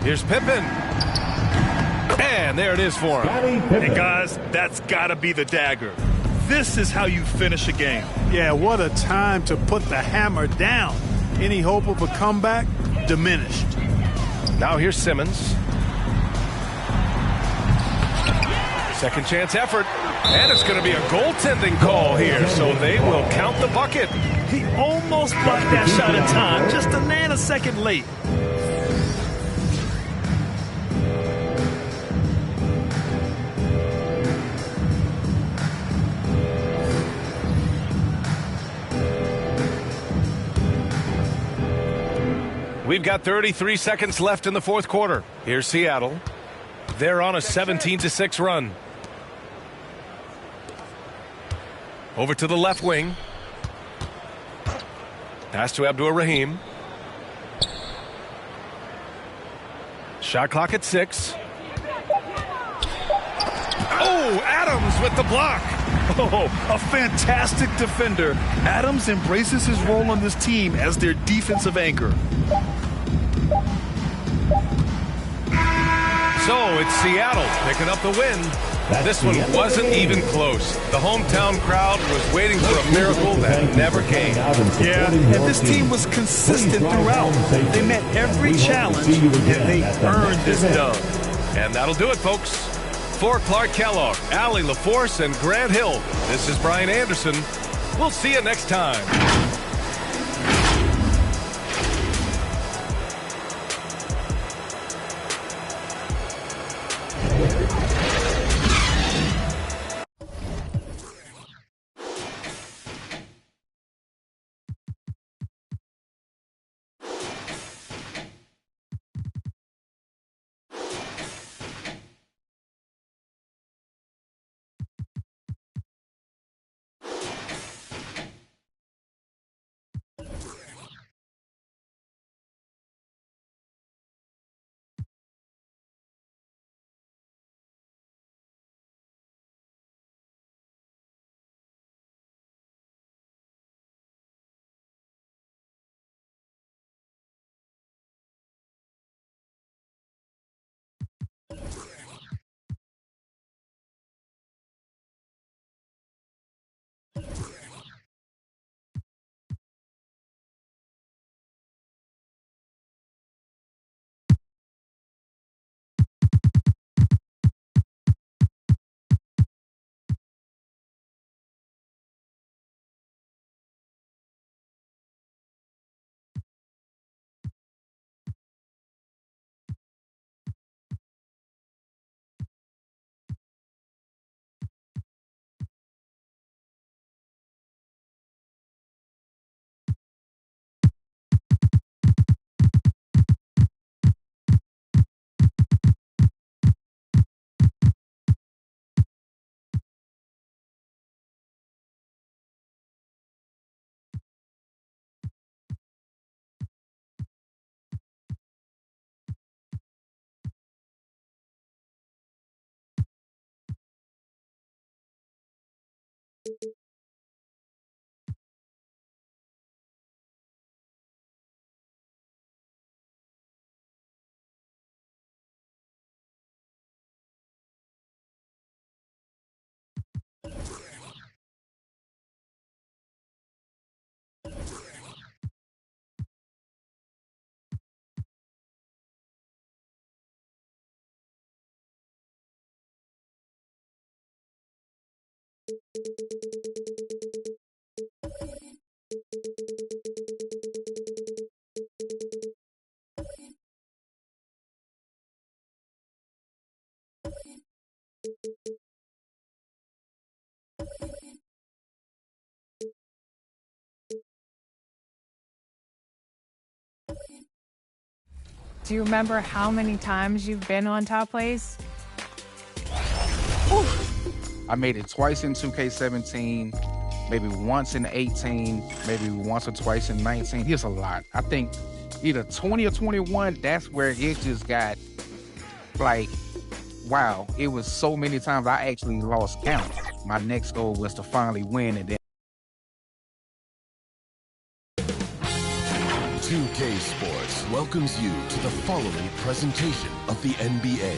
Here's Pippen. And there it is for him. And guys, that's got to be the dagger. This is how you finish a game. Yeah, what a time to put the hammer down. Any hope of a comeback diminished. Now here's Simmons. Second chance effort. And it's going to be a goaltending call here, so they will count the bucket. He almost blocked that shot in time, just a nanosecond late. We've got 33 seconds left in the fourth quarter. Here's Seattle. They're on a 17-6 run. Over to the left wing. Pass to Abdur-Rahim. Shot clock at 6. Oh, Adams with the block. Oh, a fantastic defender. Adams embraces his role on this team as their defensive anchor. So it's Seattle picking up the win. This one wasn't even close. The hometown crowd was waiting for a miracle that never came. Yeah, and this team was consistent throughout. They met every challenge, and they earned this dub. And that'll do it, folks. For Clark Kellogg, Allie LaForce, and Grant Hill, this is Brian Anderson. We'll see you next time. Do you remember how many times you've been on top place? I made it twice in 2K17, maybe once in 18, maybe once or twice in 19. Here's a lot. I think either 20 or 21, that's where it just got like, wow. It was so many times I actually lost count. My next goal was to finally win, and then 2K Sports welcomes you to the following presentation of the NBA.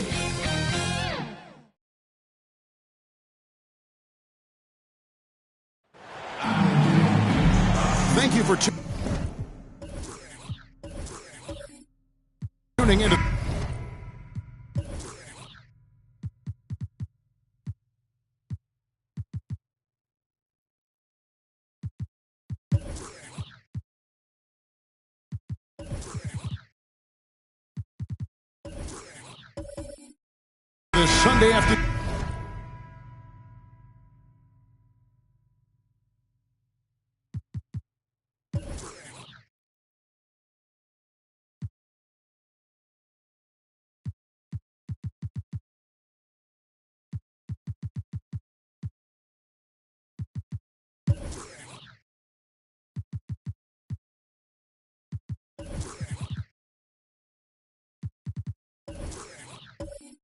Thank you for tuning in. This Sunday afternoon.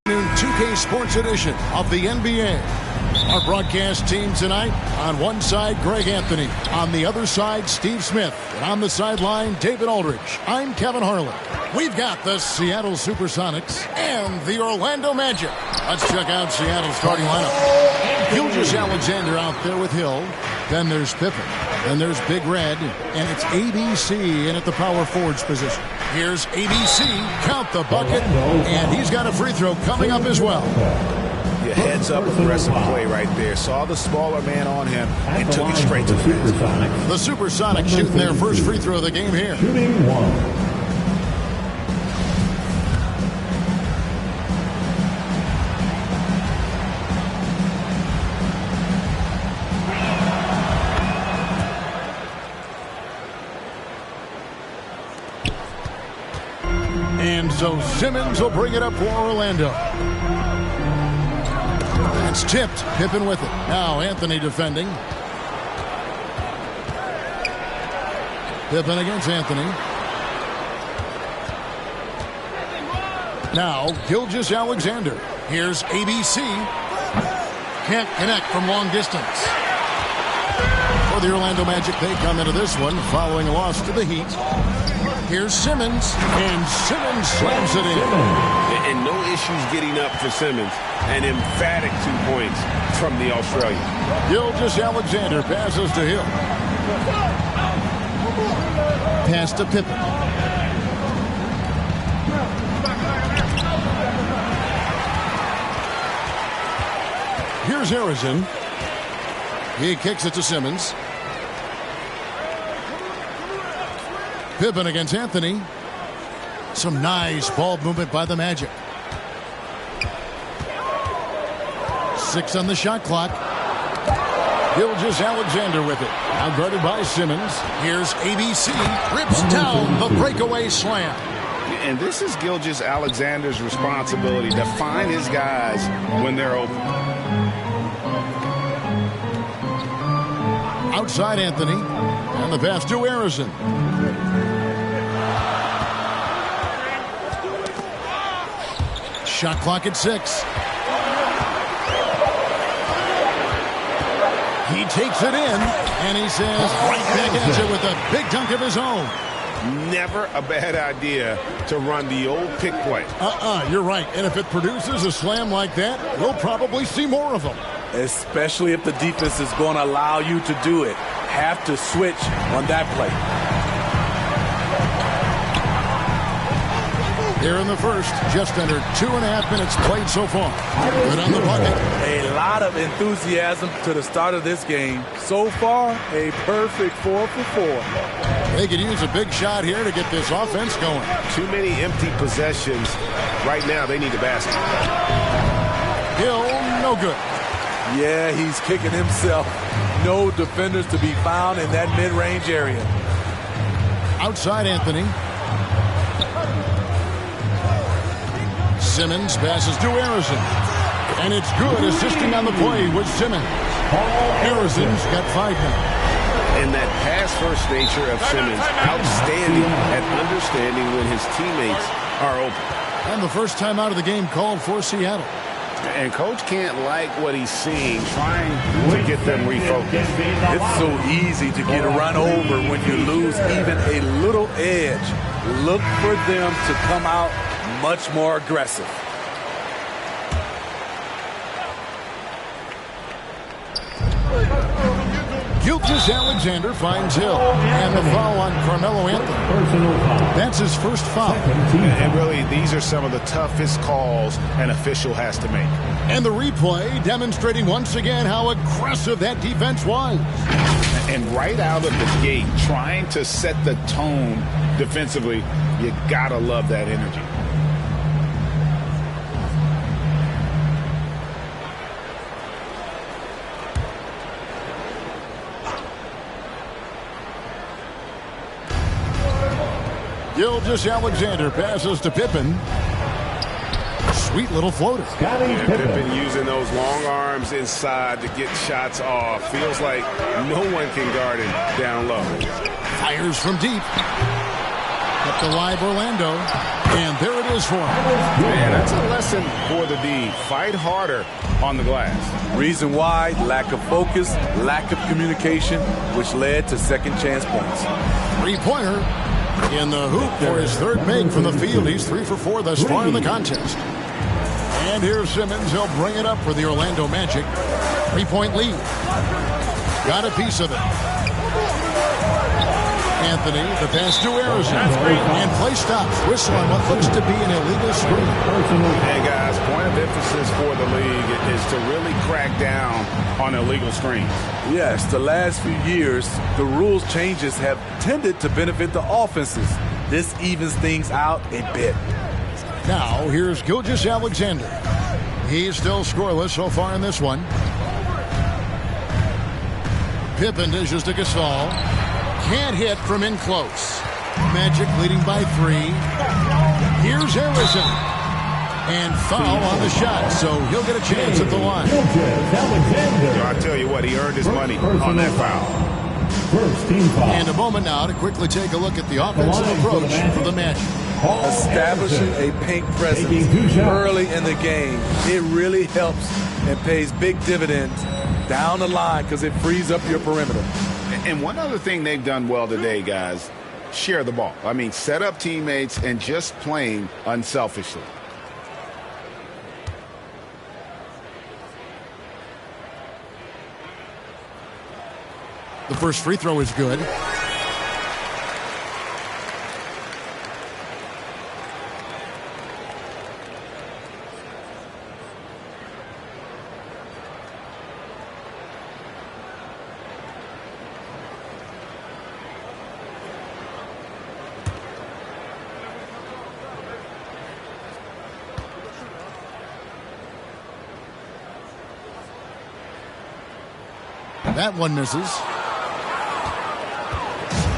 New 2K Sports Edition of the NBA. Our broadcast team tonight, on one side, Greg Anthony. On the other side, Steve Smith. And on the sideline, David Aldridge. I'm Kevin Harlan. We've got the Seattle Supersonics and the Orlando Magic. Let's check out Seattle's starting lineup. Gilgeous-Alexander out there with Hill. Then there's Pippen. Then there's Big Red. And it's ABC in at the power forwards position. Here's ABC. Count the bucket. And he's got a free throw coming up as well. Your heads up aggressive play right there. Saw the smaller man on him and took it straight to the basket. The Supersonics shooting their first free throw of the game here. Shooting one. And so Simmons will bring it up for Orlando. It's tipped. Pippen with it. Now Anthony defending. Pippen against Anthony. Now Gilgeous-Alexander. Here's ABC. Can't connect from long distance. For the Orlando Magic, they come into this one following a loss to the Heat. Here's Simmons, and Simmons slams it in. And no issues getting up for Simmons. An emphatic 2 points from the Australian. Gilgeous-Alexander passes to Hill. Pass to Pippen. Here's Harrison. He kicks it to Simmons. Pippen against Anthony. Some nice ball movement by the Magic. 6 on the shot clock. Gilgeous-Alexander with it. Now guarded by Simmons. Here's ABC. Rips down the breakaway slam. And this is Gilgeous-Alexander's responsibility to find his guys when they're open. Outside Anthony. And the pass to Harrison. Shot clock at 6. He takes it in, and he says right back at you with a big dunk of his own. Never a bad idea to run the old pick play. You're right. And if it produces a slam like that, we'll probably see more of them. Especially if the defense is going to allow you to do it. Have to switch on that play. Here in the first, just under 2.5 minutes played so far. Good on the bucket. A lot of enthusiasm to the start of this game. So far, a perfect 4 for 4. They could use a big shot here to get this offense going. Too many empty possessions. Right now, they need the basket. Hill, no good. Yeah, he's kicking himself. No defenders to be found in that mid-range area. Outside Anthony. Simmons passes to Harrison. And it's good, assisting on the play with Simmons. Harrison's got 5 now. And that pass-first nature of Simmons, outstanding at understanding when his teammates are open. And the first time out of the game called for Seattle. And Coach can't like what he's seeing, trying to get them refocused. It's so easy to get run over when you lose even a little edge. Look for them to come out much more aggressive. Gilgeous-Alexander finds Hill. And the foul on Carmelo Anthony. That's his first foul. And really, these are some of the toughest calls an official has to make. And the replay demonstrating once again how aggressive that defense was. And right out of the gate, trying to set the tone defensively, you gotta love that energy. Gilgeous-Alexander passes to Pippen. Sweet little floater. And Pippen using those long arms inside to get shots off. Feels like no one can guard him down low. Fires from deep. The the live Orlando. And there it is for him. Man, that's a lesson for the D. Fight harder on the glass. Reason why, lack of focus, lack of communication, which led to second chance points. Three-pointer in the hoop for his third make from the field. He's 3 for 4 thus far in the contest. And here's Simmons. He'll bring it up for the Orlando Magic. 3-point lead. Got a piece of it. Anthony, the pass to Arizona. And play stops. Whistle on what looks to be an illegal screen. Hey, guys, point of emphasis for the league is to really crack down on illegal screens. Yes, the last few years, the rules changes have tended to benefit the offenses. This evens things out a bit. Now, here's Gilgeous-Alexander. He's still scoreless so far in this one. Pippen dishes to Gasol. Can't hit from in close. Magic leading by 3. Here's Harrison. And foul on the shot, so he'll get a chance at the line. I tell you what, he earned his money on that foul. First team foul. And a moment now to quickly take a look at the offensive approach for the Magic. Establishing a paint presence early in the game, it really helps and pays big dividends down the line because it frees up your perimeter. And one other thing they've done well today, guys, share the ball. I mean, set up teammates and just playing unselfishly. The first free throw is good. That one misses.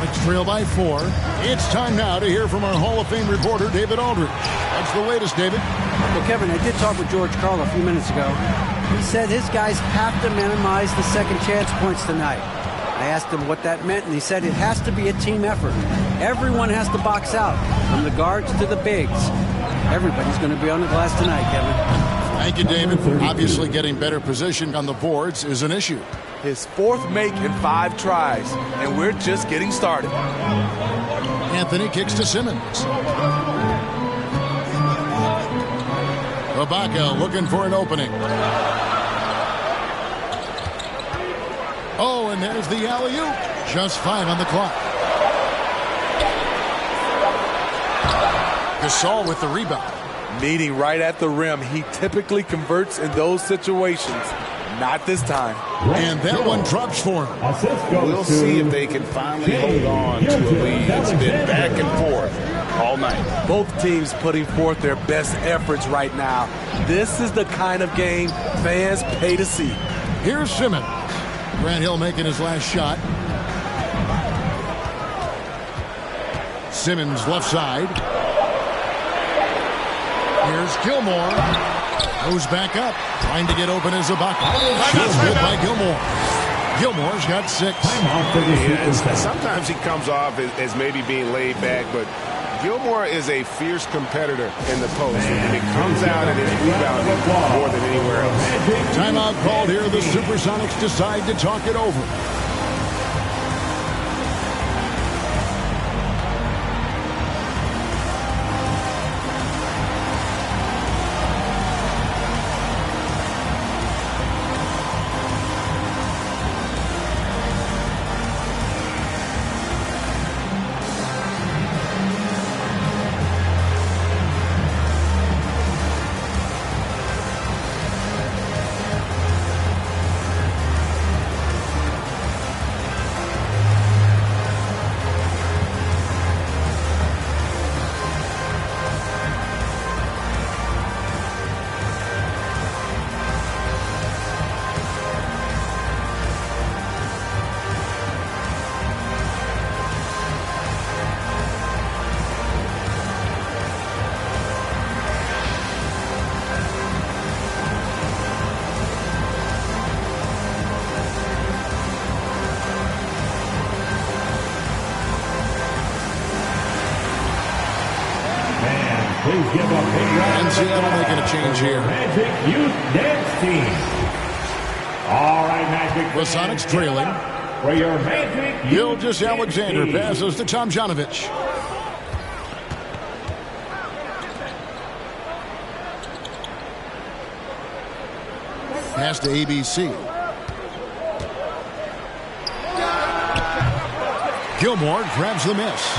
It's trail by 4. It's time now to hear from our Hall of Fame reporter, David Aldridge. What's the latest, David? Well, Kevin, I did talk with George Karl a few minutes ago. He said his guys have to minimize the second chance points tonight. I asked him what that meant, and he said it has to be a team effort. Everyone has to box out, from the guards to the bigs. Everybody's going to be on the glass tonight, Kevin. Thank you, David. Obviously, getting better positioned on the boards is an issue. His 4th make in 5 tries, and we're just getting started. Anthony kicks to Simmons. Ibaka looking for an opening. Oh, and there's the alley-oop. Just 5 on the clock. Gasol with the rebound. Meeting right at the rim. He typically converts in those situations. Not this time. And that one drops for him. We'll see if they can finally hold on to a lead. It's been back and forth all night. Both teams putting forth their best efforts right now. This is the kind of game fans pay to see. Here's Simmons. Grant Hill making his last shot. Simmons left side. Here's Gilmore. Goes back up. Trying to get open as Ibaka. Shot's good by Gilmore. Gilmore's got 6. Sometimes he comes off as maybe being laid back, but Gilmore is a fierce competitor in the post, and it comes out in his rebounding more than anywhere else. Timeout called here. The Supersonics decide to talk it over. And Seattle making a change here. Magic Youth Dance Team. All right, Magic. The Sonics trailing. For your Magic Gilgeous-Alexander passes to Tomjanovich. Pass to ABC. Gilmore grabs the miss.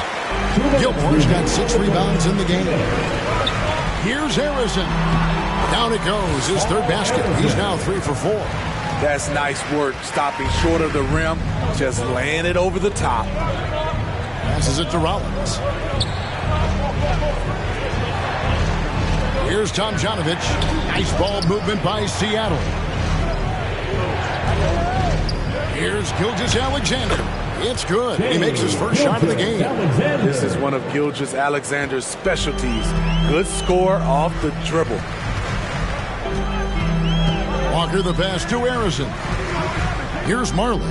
Gilmore's got 6 rebounds in the game. Here's Harrison. Down it goes. His third basket. He's now 3 for 4. That's nice work, stopping short of the rim, just laying it over the top. Passes it to Rollins. Here's Tomjanovich. Nice ball movement by Seattle. Here's Gilgeous-Alexander. It's good. He makes his first shot of the game. This is one of Gilgeous-Alexander's specialties. Good score off the dribble. Walker the pass to Harrison. Here's Marley.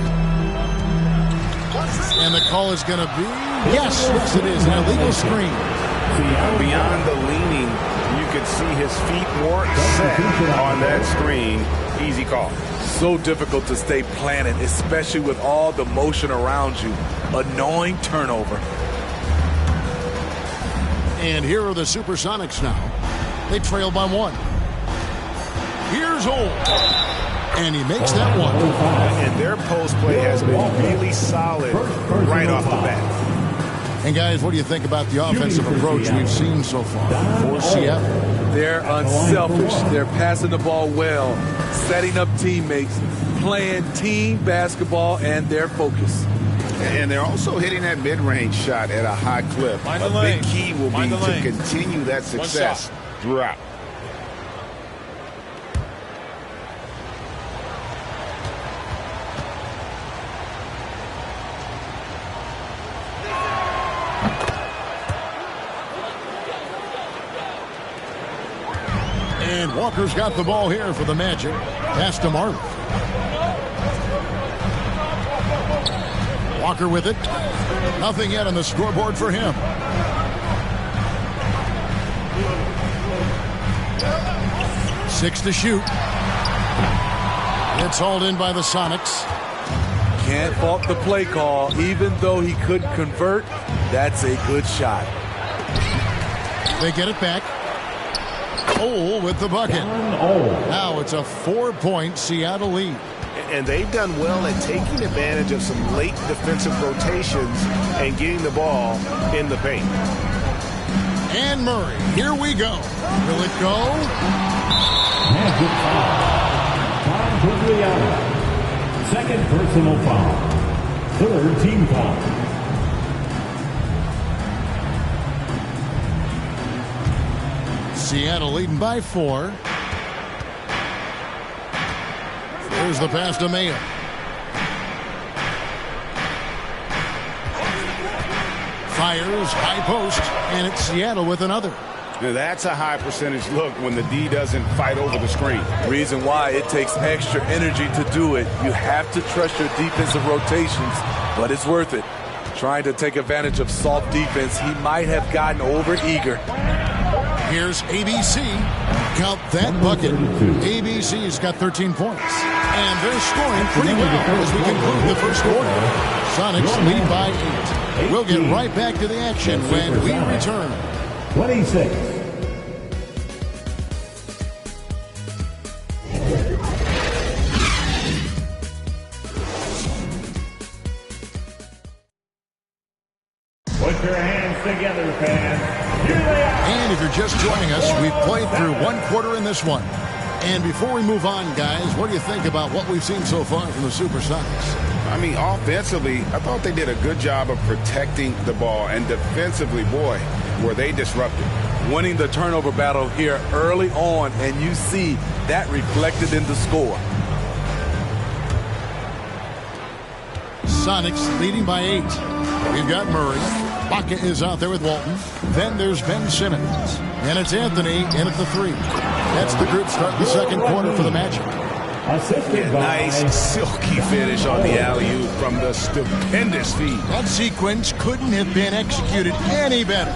And the call is going to be, yes, it is, an illegal screen. Beyond the leaning, you could see his feet more set on that screen. Easy call. So difficult to stay planted, especially with all the motion around you. Annoying turnover. And here are the Supersonics now. They trail by 1. Here's Old. And he makes that one. And their post play has been really solid right off the bat. And guys, what do you think about the offensive approach we've seen so far for Seattle? They're unselfish. They're passing the ball well, setting up teammates, playing team basketball, and their focus. And they're also hitting that mid-range shot at a high clip. A big key will be to continue that success throughout. And Walker's got the ball here for the Magic. Pass to Marley. Walker with it. Nothing yet on the scoreboard for him. Six to shoot. It's hauled in by the Sonics. Can't fault the play call. Even though he couldn't convert, that's a good shot. They get it back. Cole with the bucket. Now it's a 4-point Seattle lead. And they've done well at taking advantage of some late defensive rotations and getting the ball in the paint. And Murray, here we go. Will it go? Magic foul. Tom Guglielmo. Second personal foul. Third team foul. Seattle leading by 4. There's the pass to Mayo. Fires, high post, and it's Seattle with another. Now that's a high percentage look when the D doesn't fight over the screen. Reason why it takes extra energy to do it. You have to trust your defensive rotations, but it's worth it. Trying to take advantage of soft defense, he might have gotten over eager. Here's ABC. Count that bucket. ABC's got 13 points. And they're scoring pretty well as we conclude the first quarter. Sonics lead by 8. We'll get right back to the action when we return. 26. Put your hands together, fans. Here they are. And if you're just joining us, we've played through one quarter in this one. And before we move on, guys, what do you think about what we've seen so far from the Supersonics? I mean, offensively, I thought they did a good job of protecting the ball. And defensively, boy, were they disruptive. Winning the turnover battle here early on, and you see that reflected in the score. Sonics leading by 8. We've got Murray. Baca is out there with Walton. Then there's Ben Simmons. And it's Anthony in at the 3. That's the group start the second quarter for the Magic. Nice silky finish on the alley-oop from the stupendous feed. That sequence couldn't have been executed any better.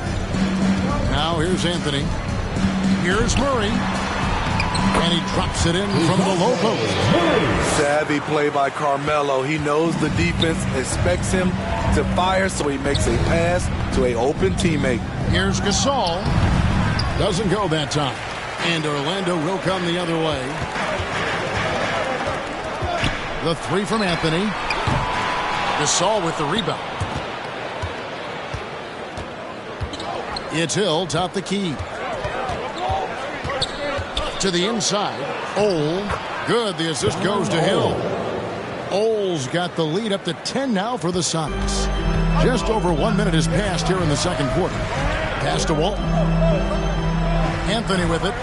Now here's Anthony. Here's Murray. And he drops it in from the low post. Savvy play by Carmelo. He knows the defense expects him to fire, so he makes a pass to an open teammate. Here's Gasol. Doesn't go that time. And Orlando will come the other way. The three from Anthony. Gasol with the rebound. It's Hill, top the key. To the inside. Ole. Good. The assist goes to Hill. Ole's got the lead up to 10 now for the Sonics. Just over 1 minute has passed here in the second quarter. Pass to Walton. Anthony with it.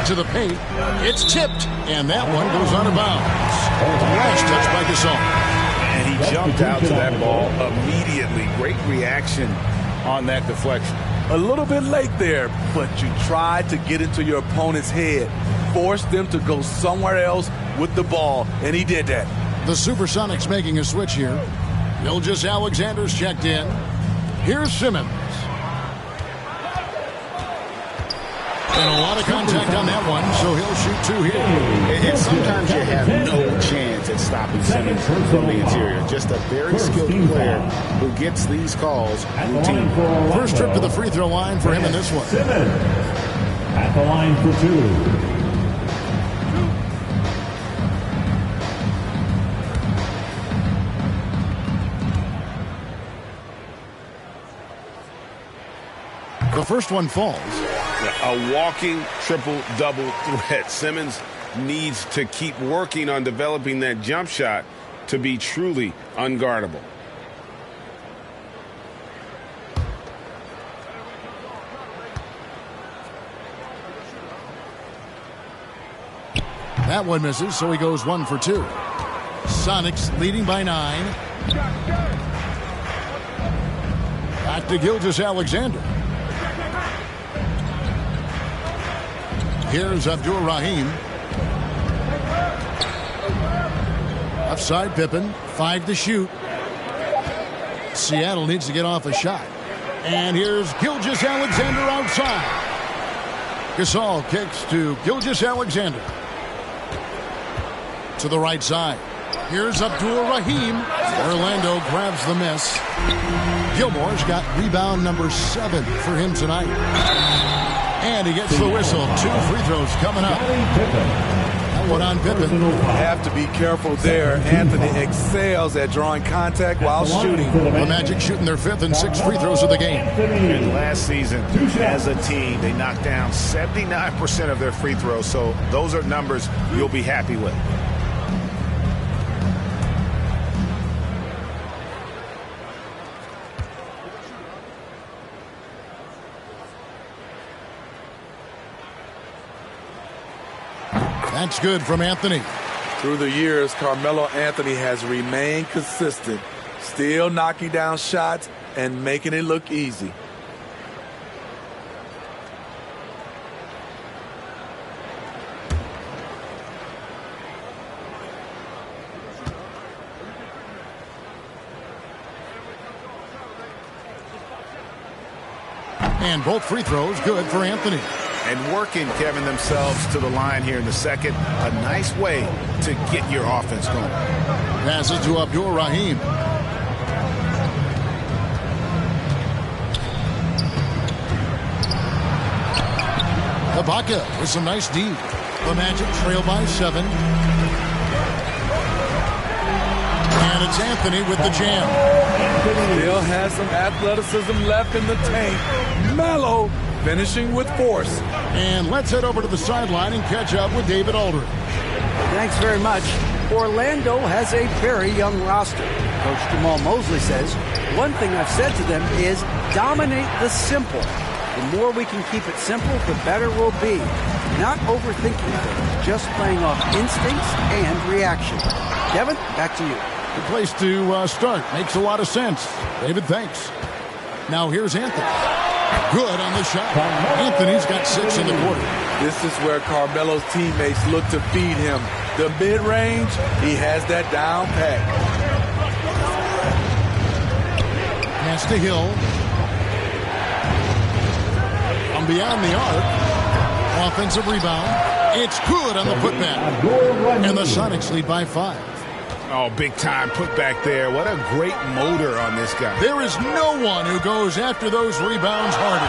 To the paint. It's tipped. And that one goes out of bounds. Last touch by Gasol. And he jumped out to that ball immediately. Great reaction on that deflection. A little bit late there, but you tried to get into your opponent's head. Force them to go somewhere else with the ball, and he did that. The Supersonics making a switch here. Gilgeous-Alexander's checked in. Here's Simmons. And a lot of contact on that one, so he'll shoot two here. And sometimes you have no chance at stopping Simmons from the interior. Just a very skilled player who gets these calls routinely. First trip to the free throw line for him in this one. Simmons at the line for two. The first one falls. A walking triple-double threat. Simmons needs to keep working on developing that jump shot to be truly unguardable. That one misses, so he goes 1 for 2. Sonics leading by 9. Back to Gilgeous-Alexander. Here's Abdur-Rahim. Offside Pippen. 5 to shoot. Seattle needs to get off a shot. And here's Gilgeous-Alexander outside. Gasol kicks to Gilgeous-Alexander. To the right side. Here's Abdur-Rahim. Orlando grabs the miss. Gilmore's got rebound number 7 for him tonight. And he gets the whistle. 2 free throws coming up. That one on Pippen. Have to be careful there. Anthony excels at drawing contact while shooting. The Magic shooting their 5th and 6th free throws of the game. And last season, as a team, they knocked down 79% of their free throws. So those are numbers you'll be happy with. That's good from Anthony. Through the years, Carmelo Anthony has remained consistent, still knocking down shots and making it look easy. And both free throws good for Anthony. And working, Kevin, themselves to the line here in the second. A nice way to get your offense going. Passes to Abdur-Rahim. Ibaka with some nice D. The Magic trail by 7. And it's Anthony with the jam. Still has some athleticism left in the tank. Melo finishing with force. And let's head over to the sideline and catch up with David Aldridge. Thanks very much. Orlando has a very young roster. Coach Jamal Mosley says, one thing I've said to them is dominate the simple. The more we can keep it simple, the better we'll be. Not overthinking things, just playing off instincts and reaction. Kevin, back to you. Good place to start. Makes a lot of sense. David, thanks. Now here's Anthony. Good on the shot. Anthony's got 6 in the quarter. This is where Carmelo's teammates look to feed him. The mid-range, he has that down pat. Pass to Hill. beyond the arc. Offensive rebound. It's good on the putback. And the Sonics lead by 5. Oh, big time putback there. What a great motor on this guy. There is no one who goes after those rebounds harder.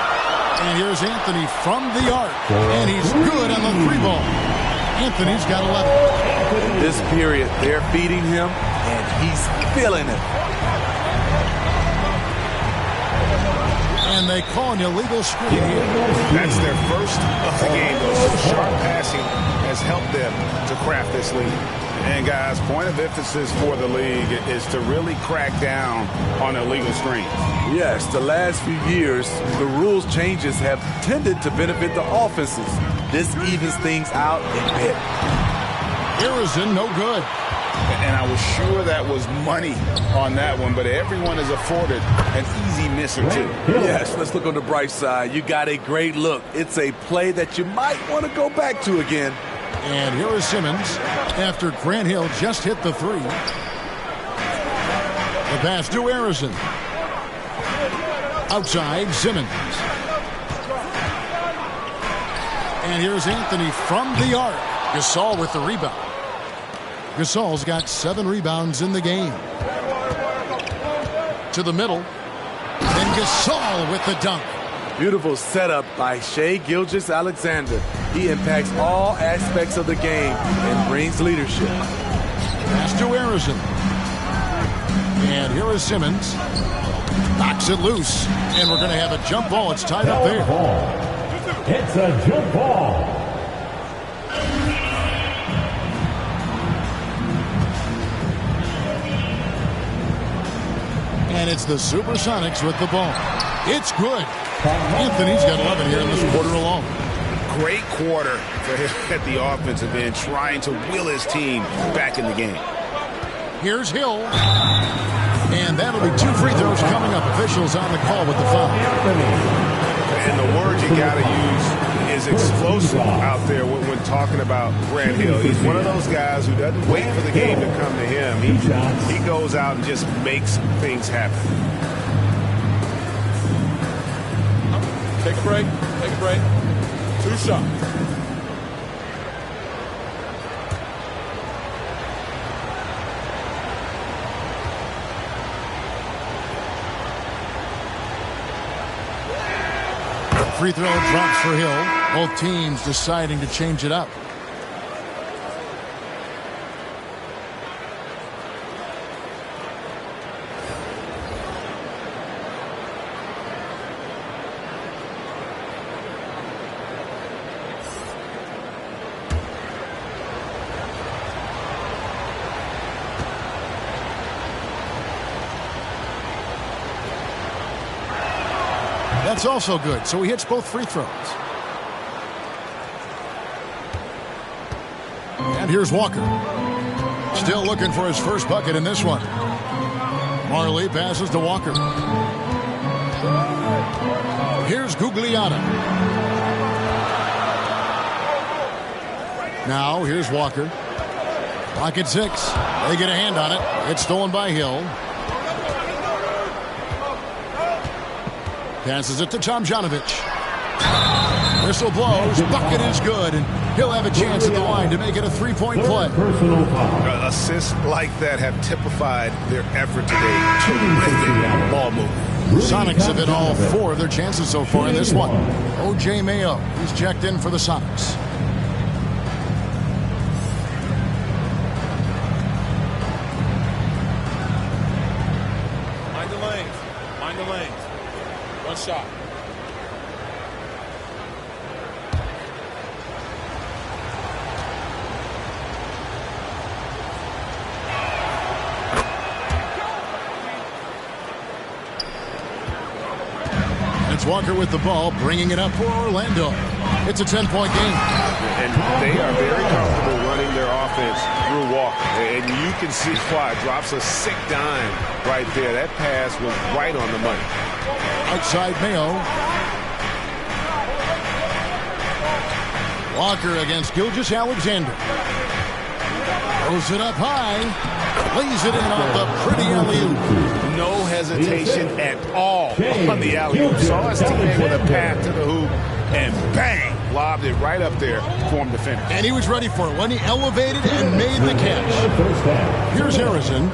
And here's Anthony from the arc. And he's good on the 3-ball. Anthony's got 11. This period, they're feeding him, and he's feeling it. And they call an illegal screen here. That's their first of the game, though. So sharp passing has helped them to craft this lead. And, guys, point of emphasis for the league is to really crack down on illegal screens. Yes, the last few years, the rules changes have tended to benefit the offenses. This evens things out a bit. Harrison, no good. And I was sure that was money on that one, but everyone is afforded an easy miss or two. Yes, let's look on the bright side. You got a great look. It's a play that you might want to go back to again. And here is Simmons after Grant Hill just hit the 3. The pass to Harrison. Outside, Simmons. And here's Anthony from the arc. Gasol with the rebound. Gasol's got 7 rebounds in the game. To the middle. And Gasol with the dunk. Beautiful setup by Shai Gilgeous-Alexander. He impacts all aspects of the game and brings leadership. Pass to Harrison. And here is Simmons. Knocks it loose. And we're going to have a jump ball. It's tied up there. It's a jump ball. And it's the Supersonics with the ball. It's good. Anthony's got 11 here in this quarter alone. Great quarter for him at the offensive end, trying to will his team back in the game. Here's Hill. And that'll be 2 free throws coming up. Officials on the call with the foul. And the word you got to use is explosive out there when talking about Grant Hill. He's one of those guys who doesn't wait for the game to come to him. He goes out and just makes things happen. Take a break. Take a break. 2 shots. Free throw drops for Hill. Both teams deciding to change it up. That's also good, so he hits both free throws. And here's Walker. Still looking for his first bucket in this one. Marley passes to Walker. Here's Gugliotta. Now here's Walker. Clock at 6. They get a hand on it. It's stolen by Hill. Passes it to Tomjanovich. Whistle blows. Bucket is good. And he'll have a chance at the line to make it a 3-point play. Assists like that have typified their effort today. Terrific ball movement. Sonics have hit all 4 of their chances so far in this one. O.J. Mayo, he's checked in for the Sonics. Mind the lanes. Mind the lanes. 1 shot. It's Walker with the ball, bringing it up for Orlando. It's a 10-point game. And they are very comfortable running their offense through Walker. And you can see why. Drops a sick dime right there. That pass was right on the money. Outside Mayo. Walker against Gilgeous-Alexander. Throws it up high. lays it in off the pretty alley-oop. No hesitation at all on the alley-oop. Saw his teammate with a path to the hoop, and bang, lobbed it right up there for him to finish. And he was ready for it when he elevated and made the catch. Here's Harrison.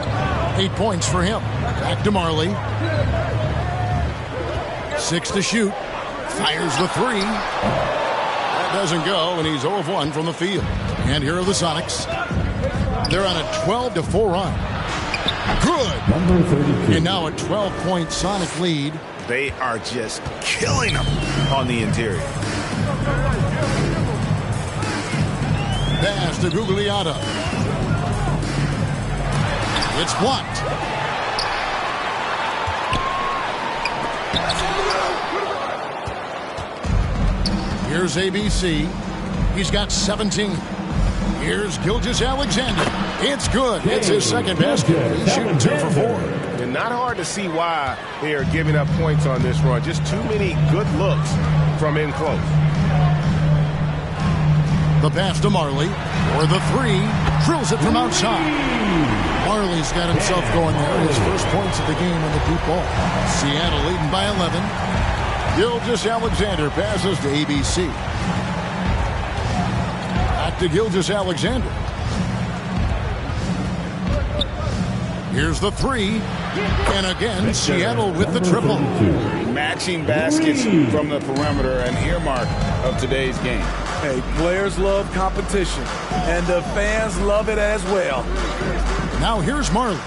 8 points for him. Back to Marley. 6 to shoot. Fires the 3. That doesn't go, and he's 0 of 1 from the field. And here are the Sonics. They're on a 12-4 run. Good. And now a 12-point Sonic lead. They are just killing them on the interior. Pass to Gugliotta. It's blocked. Here's ABC. He's got 17. Here's Gilgeous-Alexander. It's good. It's his second basket. He's shooting 2 for 4. And not hard to see why they are giving up points on this run. Just too many good looks from in close. The pass to Marley. Or the 3. Drills it from outside. Marley's got himself going there. His first points of the game on the deep ball. Seattle leading by 11. Gilgeous-Alexander passes to ABC. Back to Gilgeous-Alexander. Here's the 3. And again, Seattle with the triple. Matching baskets from the perimeter, an earmark of today's game. Hey, players love competition, and the fans love it as well. Now here's Marley.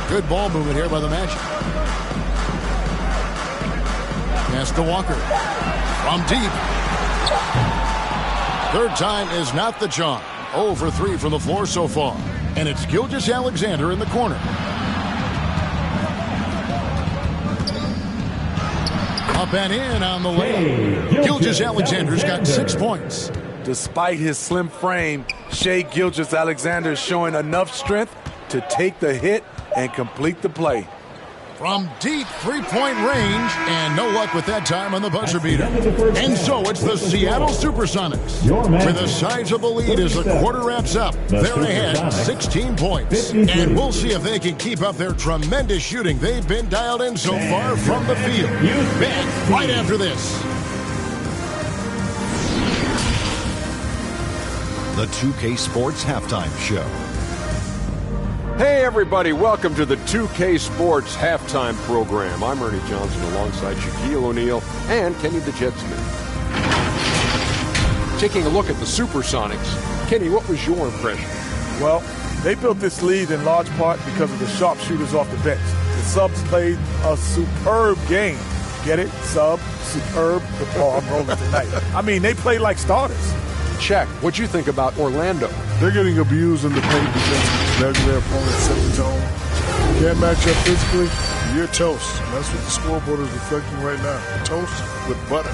Good ball movement here by the Magic. Pass to Walker. From deep. Third time is not the charm. 0 for 3 from the floor so far. And it's Gilgeous-Alexander in the corner. Up and in on the layup. Gilgeous-Alexander's got 6 points. Despite his slim frame, Shai Gilgeous-Alexander is showing enough strength to take the hit and complete the play. From deep three-point range, and no luck with that time on the buzzer beater. And so it's the Seattle Supersonics with a sizable lead as the quarter wraps up. They're ahead 16 points. And we'll see if they can keep up their tremendous shooting they've been dialed in so far from the field. Back right after this. The 2K Sports Halftime Show. Hey everybody, welcome to the 2K Sports Halftime Program. I'm Ernie Johnson alongside Shaquille O'Neal and Kenny the Jet Smith. Taking a look at the Supersonics. Kenny, what was your impression? Well, they built this lead in large part because of the sharpshooters off the bench. The subs played a superb game. Get it? Sub, superb. Oh, I'm rolling tonight. I mean, they played like starters. Shaq, what'd you think about Orlando? They're getting abused in the paint because their opponents set the tone. Can't match up physically, you're toast. And that's what the scoreboard is reflecting right now. Toast with butter.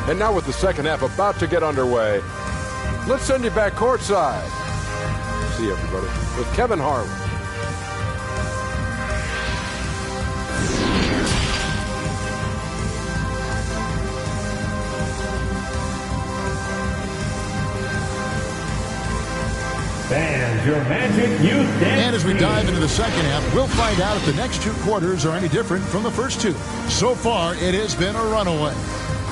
And now with the second half about to get underway, let's send you back courtside. See everybody with Kevin Harlan. Fans, your Magic Youth Dance. And as we dive into the second half, we'll find out if the next 2 quarters are any different from the first 2. So far, it has been a runaway.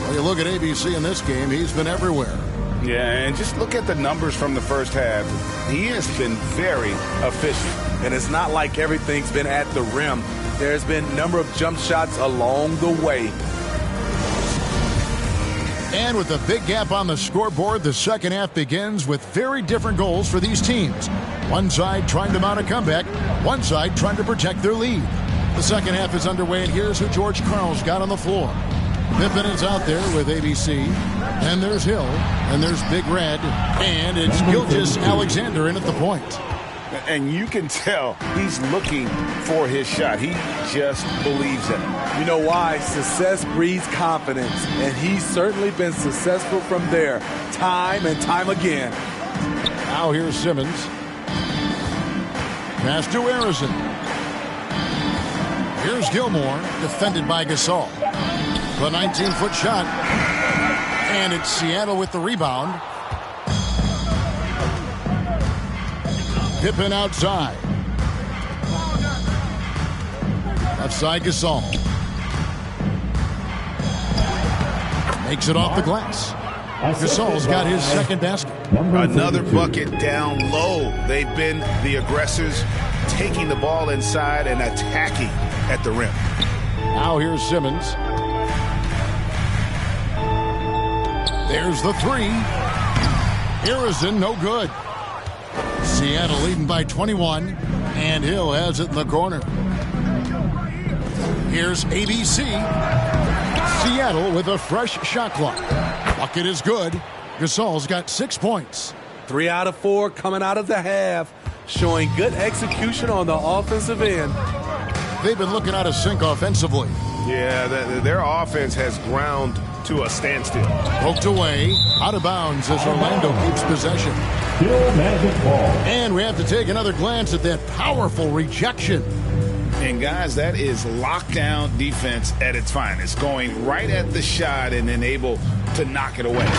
Well, you look at ABC in this game, he's been everywhere. Yeah, and just look at the numbers from the first half. He has been very efficient. And it's not like everything's been at the rim. There's been a number of jump shots along the way. And with a big gap on the scoreboard, the second half begins with very different goals for these teams. One side trying to mount a comeback, one side trying to protect their lead. The second half is underway, and here's who George Karl's got on the floor. Pippen is out there with ABC, and there's Hill, and there's Big Red, and it's Gilgeous-Alexander in at the point. And you can tell he's looking for his shot. He just believes in it. You know why? Success breeds confidence, and he's certainly been successful from there time and time again. Now here's Simmons. Pass to Harrison. Here's Gilmore, defended by Gasol. The 19-foot shot. And it's Seattle with the rebound. Pippen outside. Left side, Gasol. Makes it off the glass. Gasol's got his second basket. Another bucket down low. They've been the aggressors, taking the ball inside and attacking at the rim. Now here's Simmons. There's the three. Harrison, no good. Seattle leading by 21, and Hill has it in the corner. Here's ABC. Seattle with a fresh shot clock. Bucket is good. Gasol's got 6 points. 3 out of 4 coming out of the half, showing good execution on the offensive end. They've been looking out of sync offensively. Yeah, their offense has ground to a standstill. Poked away, out of bounds as Orlando keeps possession. Still Magic ball. And we have to take another glance at that powerful rejection. And guys, that is lockdown defense at its finest, going right at the shot and then able to knock it away.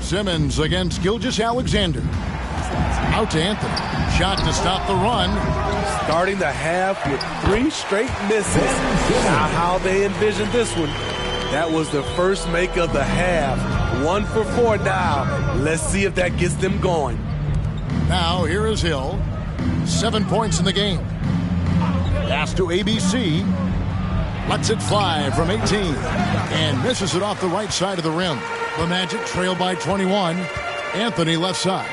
Simmons against Gilgeous-Alexander. Out to Anthony. Shot to stop the run. Starting the half with 3 straight misses. Now how they envisioned this one. That was the first make of the half. 1 for 4 now. Let's see if that gets them going. Now here is Hill. 7 points in the game. Pass to ABC. Lets it fly from 18. And misses it off the right side of the rim. The Magic trail by 21. Anthony left side.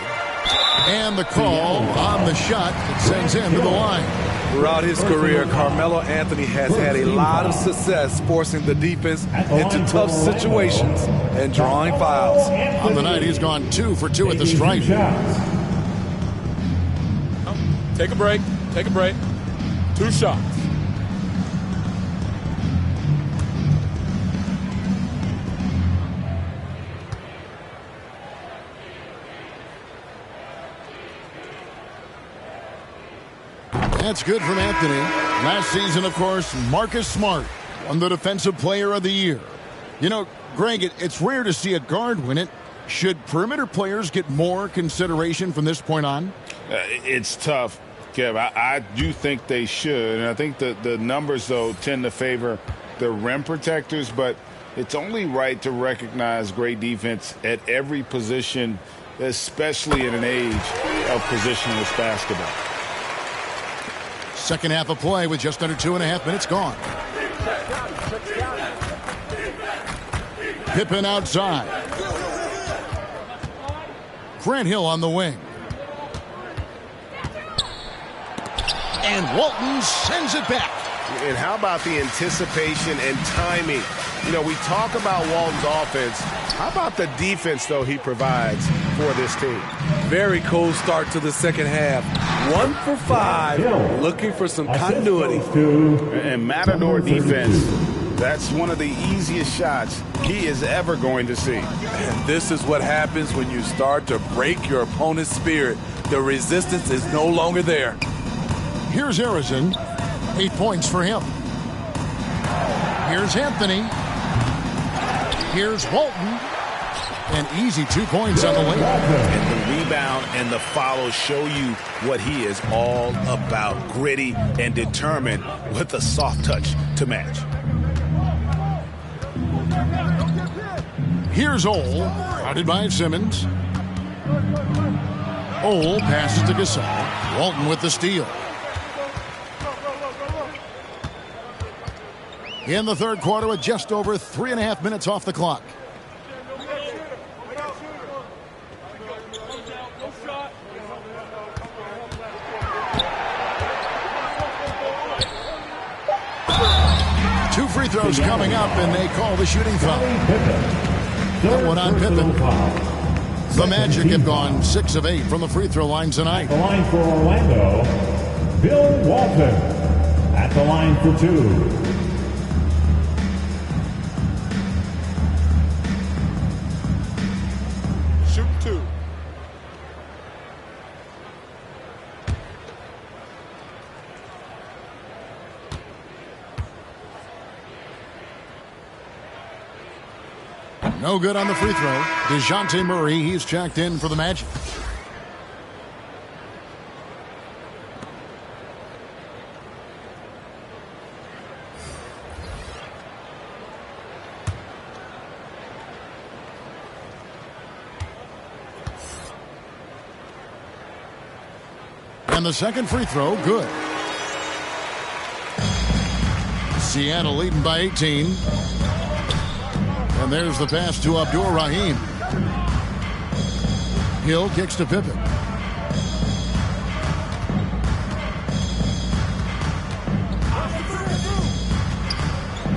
And the call on the shot that sends him to the line. Throughout his career, Carmelo Anthony has had a lot of success forcing the defense into tough situations and drawing fouls. On the night, he's gone 2 for 2 at the stripe. Take a break. Take a break. 2 shots. That's good from Anthony. Last season, of course, Marcus Smart won the Defensive Player of the Year. You know, Greg, it's rare to see a guard win it. Should perimeter players get more consideration from this point on? It's tough, Kev. I do think they should. And I think the numbers, though, tend to favor the rim protectors. But it's only right to recognize great defense at every position, especially in an age of positionless basketball. Second half of play with just under 2.5 minutes gone. Pippen outside. Grant Hill on the wing. And Walton sends it back. And how about the anticipation and timing? You know, we talk about Walton's offense. How about the defense, though, he provides for this team? Very cool start to the second half. 1 for 5, looking for some continuity. And Matador defense, that's one of the easiest shots he is ever going to see. And this is what happens when you start to break your opponent's spirit. The resistance is no longer there. Here's Harrison. 8 points for him. Here's Anthony. Here's Walton. An easy 2 points on the way. And the rebound and the follow show you what he is all about. Gritty and determined with a soft touch to match. Here's Ole, guarded by Simmons. Ole passes to Gasol. Walton with the steal. In the third quarter with just over 3.5 minutes off the clock. Two free throws coming up, and they call the shooting foul. That one on Pippen. The Magic have gone 6 of 8 from the free throw line tonight. At the line for Orlando, Bill Walton. At the line for 2. No good on the free throw. DeJounte Murray, he's checked in for the Magic. And the second free throw, good. Seattle leading by 18. And there's the pass to Abdur Rahim. Hill kicks to Pippen.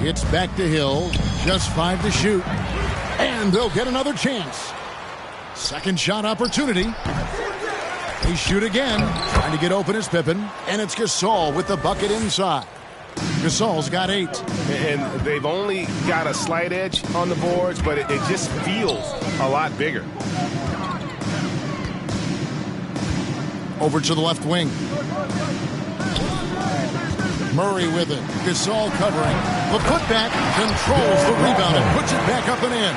It's back to Hill. Just 5 to shoot. And they'll get another chance. Second shot opportunity. They shoot again. Trying to get open is Pippen. And it's Gasol with the bucket inside. Gasol's got 8. And they've only got a slight edge on the boards, but it just feels a lot bigger. Over to the left wing. Murray with it. Gasol covering. The putback controls the rebound and puts it back up and in.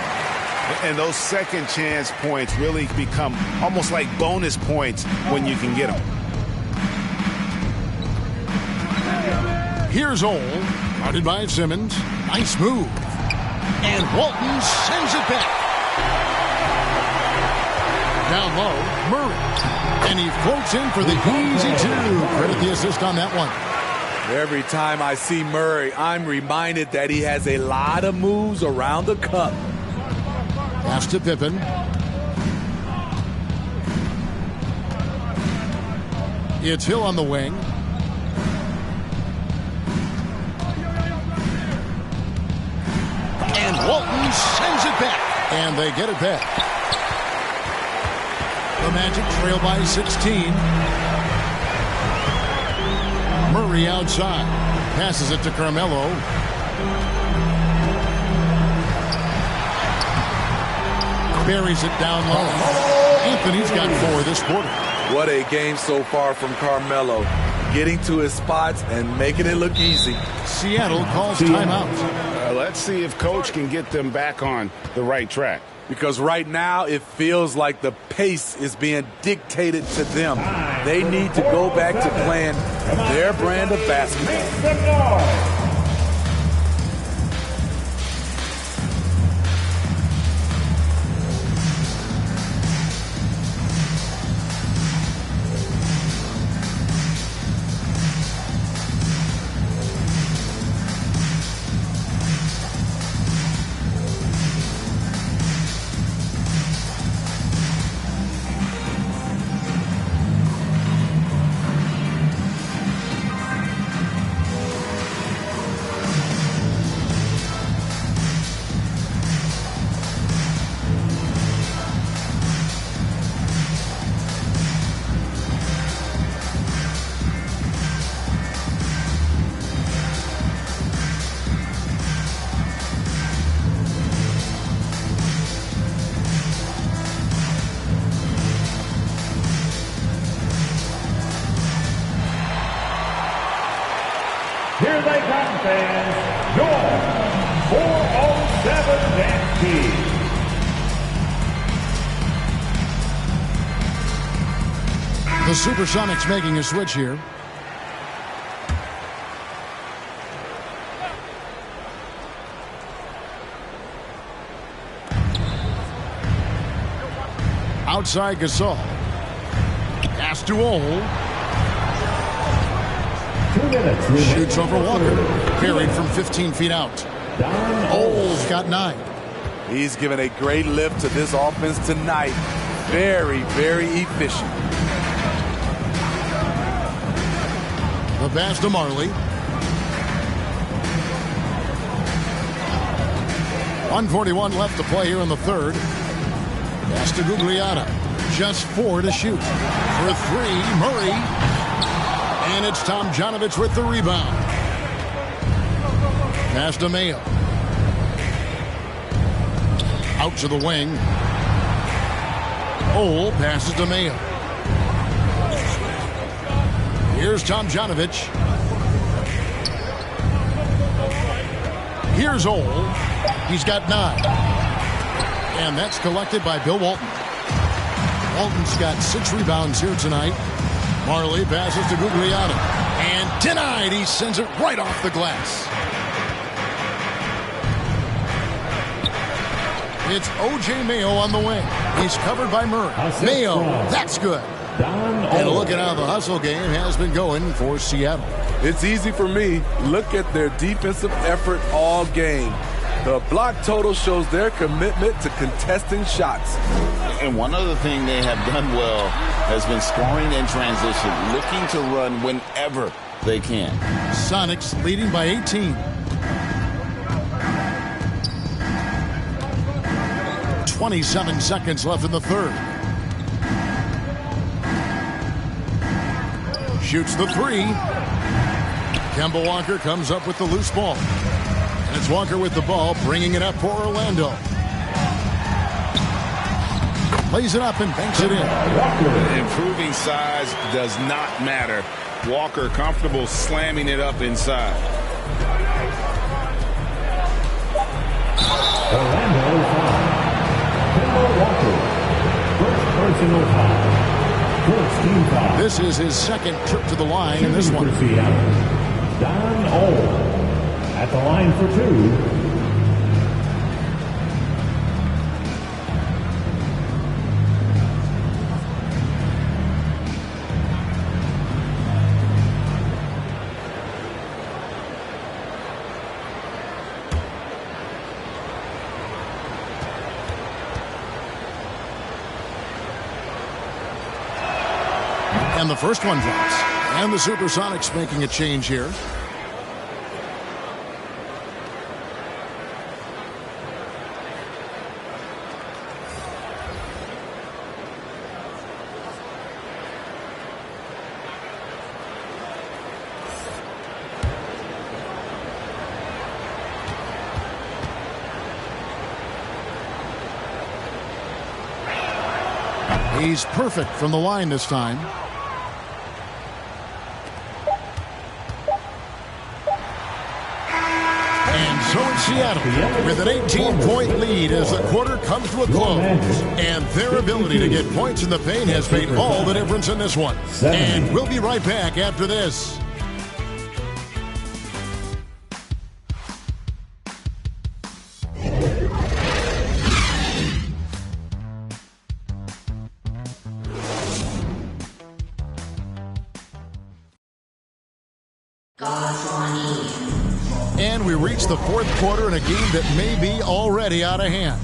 And those second chance points really become almost like bonus points when you can get them. Here's Ole, guarded by Simmons. Nice move. And Walton sends it back. Down low, Murray. And he floats in for the easy 2. Credit the assist on that one. Every time I see Murray, I'm reminded that he has a lot of moves around the cup. Pass to Pippen. It's Hill on the wing. And Walton sends it back. And they get it back. The Magic trail by 16. Murray outside. Passes it to Carmelo. Buries it down low. Anthony's got 4 this quarter. What a game so far from Carmelo. Getting to his spots and making it look easy. Seattle calls timeout. Let's see if Coach can get them back on the right track. Because right now it feels like the pace is being dictated to them. They need to go back to playing their brand of basketball. Here they come, fans. Your 407 Yankee. The Supersonics making a switch here. Outside Gasol. Pass to Ole. 2 minutes. Shoots over Walker. Buried from 15 feet out. Ole's got 9. He's given a great lift to this offense tonight. Very, very efficient. The pass to Marley. 1:41 left to play here in the third. Pass to Gugliotta. Just 4 to shoot. For 3, Murray. And it's Tomjanovich with the rebound. Pass to Mayo. Out to the wing. Ole passes to Mayo. Here's Tomjanovich. Here's Ole. He's got 9. And that's collected by Bill Walton. Walton's got 6 rebounds here tonight. Marley passes to Gugliotta. And denied. He sends it right off the glass. It's O.J. Mayo on the wing. He's covered by Murray. Mayo, that's good. And look at how the hustle game has been going for Seattle. It's easy for me. Look at their defensive effort all game. The block total shows their commitment to contesting shots. And one other thing they have done well has been scoring in transition, looking to run whenever they can. Sonics leading by 18. 27 seconds left in the third. Shoots the 3. Kemba Walker comes up with the loose ball. And it's Walker with the ball, bringing it up for Orlando. Plays it up and banks it in. Improving size does not matter. Walker comfortable slamming it up inside. Orlando foul. Kemba Walker. First personal foul. First team foul. This is his second trip to the line in this one. Don O. At the line for 2. And the first one drops. And the Supersonics making a change here. He's perfect from the line this time. And so it's Seattle with an 18-point lead as the quarter comes to a close. And their ability to get points in the paint has made all the difference in this one. And we'll be right back after this. And we reach the fourth quarter in a game that may be already out of hand.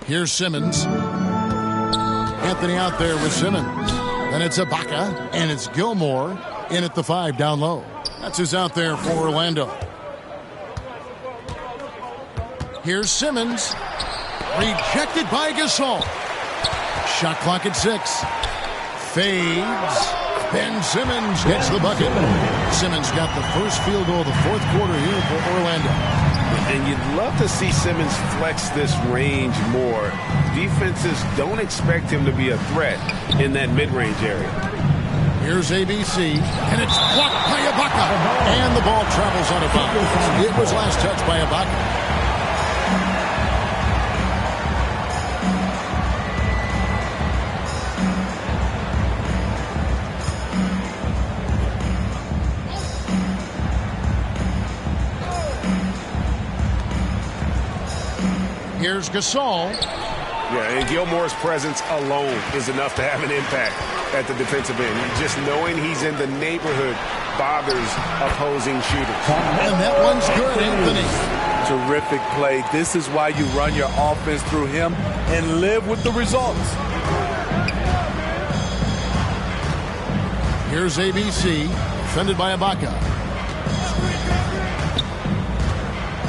Here's Simmons. Anthony out there with Simmons. Then it's Ibaka, and it's Gilmore in at the 5 down low. That's who's out there for Orlando. Here's Simmons. Rejected by Gasol. Shot clock at 6. Fades. Ben Simmons gets the bucket. Simmons got the first field goal of the fourth quarter here for Orlando. And you'd love to see Simmons flex this range more. Defenses don't expect him to be a threat in that mid-range area. Here's ABC, and it's blocked by Ibaka. And the ball travels out of bounds. It was last touched by Ibaka. Here's Gasol. Yeah, and Gilmore's presence alone is enough to have an impact at the defensive end. Just knowing he's in the neighborhood bothers opposing shooters. And that one's good, Anthony. Terrific play. This is why you run your offense through him and live with the results. Here's ABC, defended by Ibaka.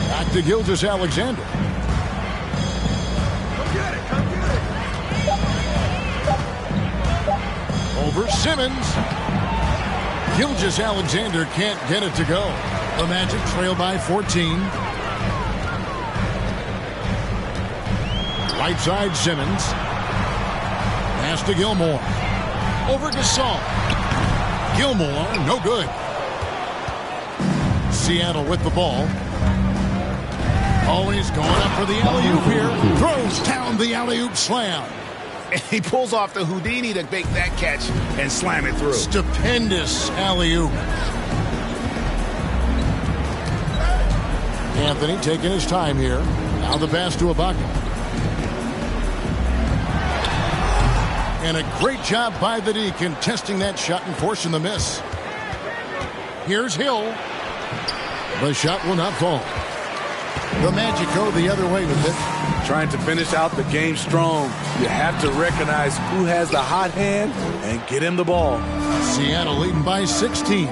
Back to Gilgeous-Alexander. Over Simmons. Gilgeous-Alexander can't get it to go. The Magic trail by 14. Right side Simmons. Pass to Gilmore. Over Gasol. Gilmore, no good. Seattle with the ball. Always going up for the alley-oop here. Throws down the alley-oop slam. And he pulls off the Houdini to make that catch and slam it through. Stupendous alley-oop. Anthony taking his time here. Now the pass to Ibaka. And a great job by the D contesting that shot and forcing the miss. Here's Hill. The shot will not fall. The Magic go the other way with it. Trying to finish out the game strong. You have to recognize who has the hot hand and get him the ball. Seattle leading by 16.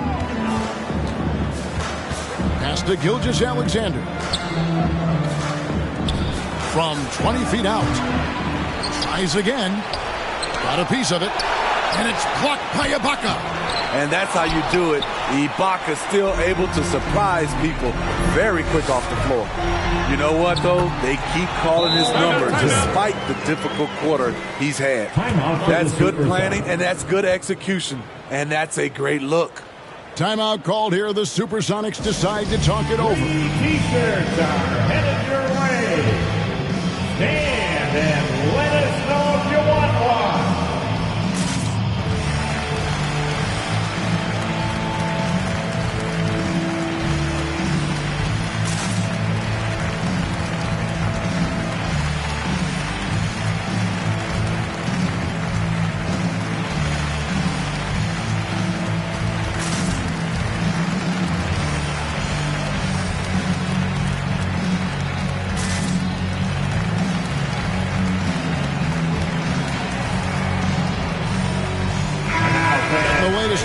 Pass to Gilgeous-Alexander. From 20 feet out. Tries again. Got a piece of it. And it's blocked by Ibaka. And that's how you do it. Ibaka still able to surprise people very quick off the floor. You know what, though? They keep calling his number despite the difficult quarter he's had. That's good planning, and that's good execution. And that's a great look. Timeout called here. The Supersonics decide to talk it over. T-shirts are headed your way. Stand and let us know if you want one.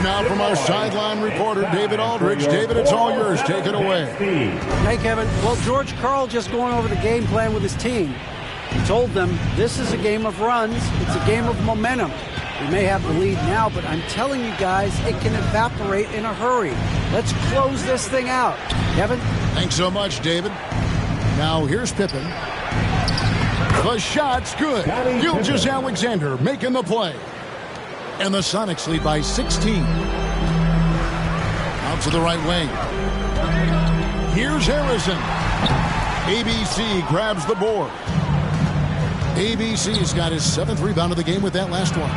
Now from our sideline reporter, David Aldridge. David, it's all yours. Take it away. Hey, Kevin. Well, George Karl just going over the game plan with his team. He told them this is a game of runs. It's a game of momentum. We may have the lead now, but I'm telling you guys, it can evaporate in a hurry. Let's close this thing out. Kevin? Thanks so much, David. Now here's Pippen. The shot's good. Gilgeous-Alexander making the play. And the Sonics lead by 16. Out to the right wing. Here's Harrison. ABC grabs the board. ABC's got his 7th rebound of the game with that last one.